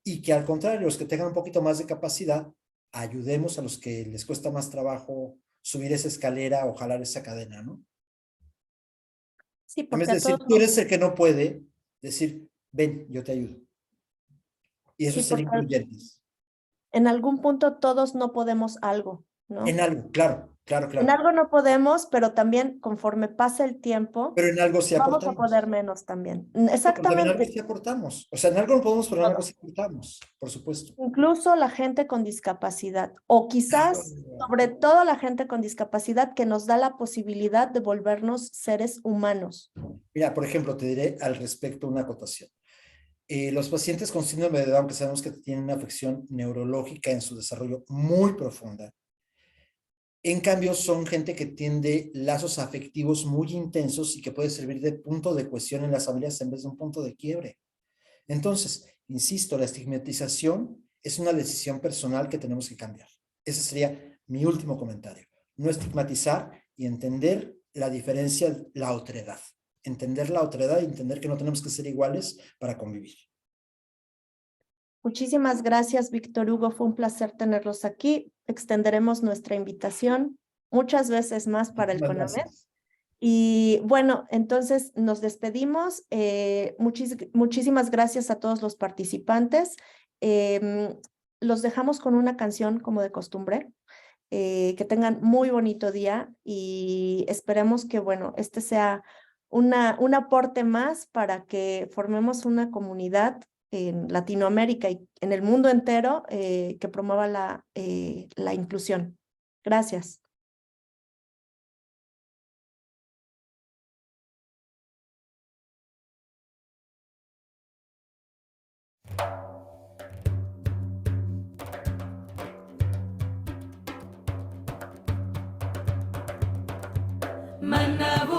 y que al contrario, los que tengan un poquito más de capacidad, ayudemos a los que les cuesta más trabajo subir esa escalera o jalar esa cadena, ¿no? Sí, En vez porque de a todos decir, tú eres el que no puede, decir, ven, yo te ayudo. Y eso sí, es ser porque incluyentes. en algún punto todos no podemos algo, En ¿no? algo, claro, claro, En claro. algo no podemos, pero también conforme pasa el tiempo, Pero en algo sí vamos a poder aportamos. menos también. No, pero también en algo Exactamente. sí aportamos. O sea, en algo no podemos, pero en algo Todo. sí aportamos, por supuesto. Incluso la gente con discapacidad, o quizás, Claro. sobre todo la gente con discapacidad que nos da la posibilidad de volvernos seres humanos. Mira, por ejemplo, te diré al respecto una acotación. Los pacientes con síndrome de Down, que sabemos que tienen una afección neurológica en su desarrollo muy profunda, en cambio son gente que tiene lazos afectivos muy intensos y que puede servir de punto de cohesión en las familias en vez de un punto de quiebre. Entonces, insisto, la estigmatización es una decisión personal que tenemos que cambiar. Ese sería mi último comentario. No estigmatizar y entender la diferencia, la otredad. Entender la otredad y entender que no tenemos que ser iguales para convivir. Muchísimas gracias, Víctor Hugo. Fue un placer tenerlos aquí. Extenderemos nuestra invitación muchas veces más para el Muchísimas CONAMED. gracias. Y bueno, entonces nos despedimos. Muchísimas gracias a todos los participantes. Los dejamos con una canción como de costumbre. Que tengan muy bonito día y esperemos que, bueno, este sea un aporte más para que formemos una comunidad en Latinoamérica y en el mundo entero que promueva la inclusión. Gracias. Manabo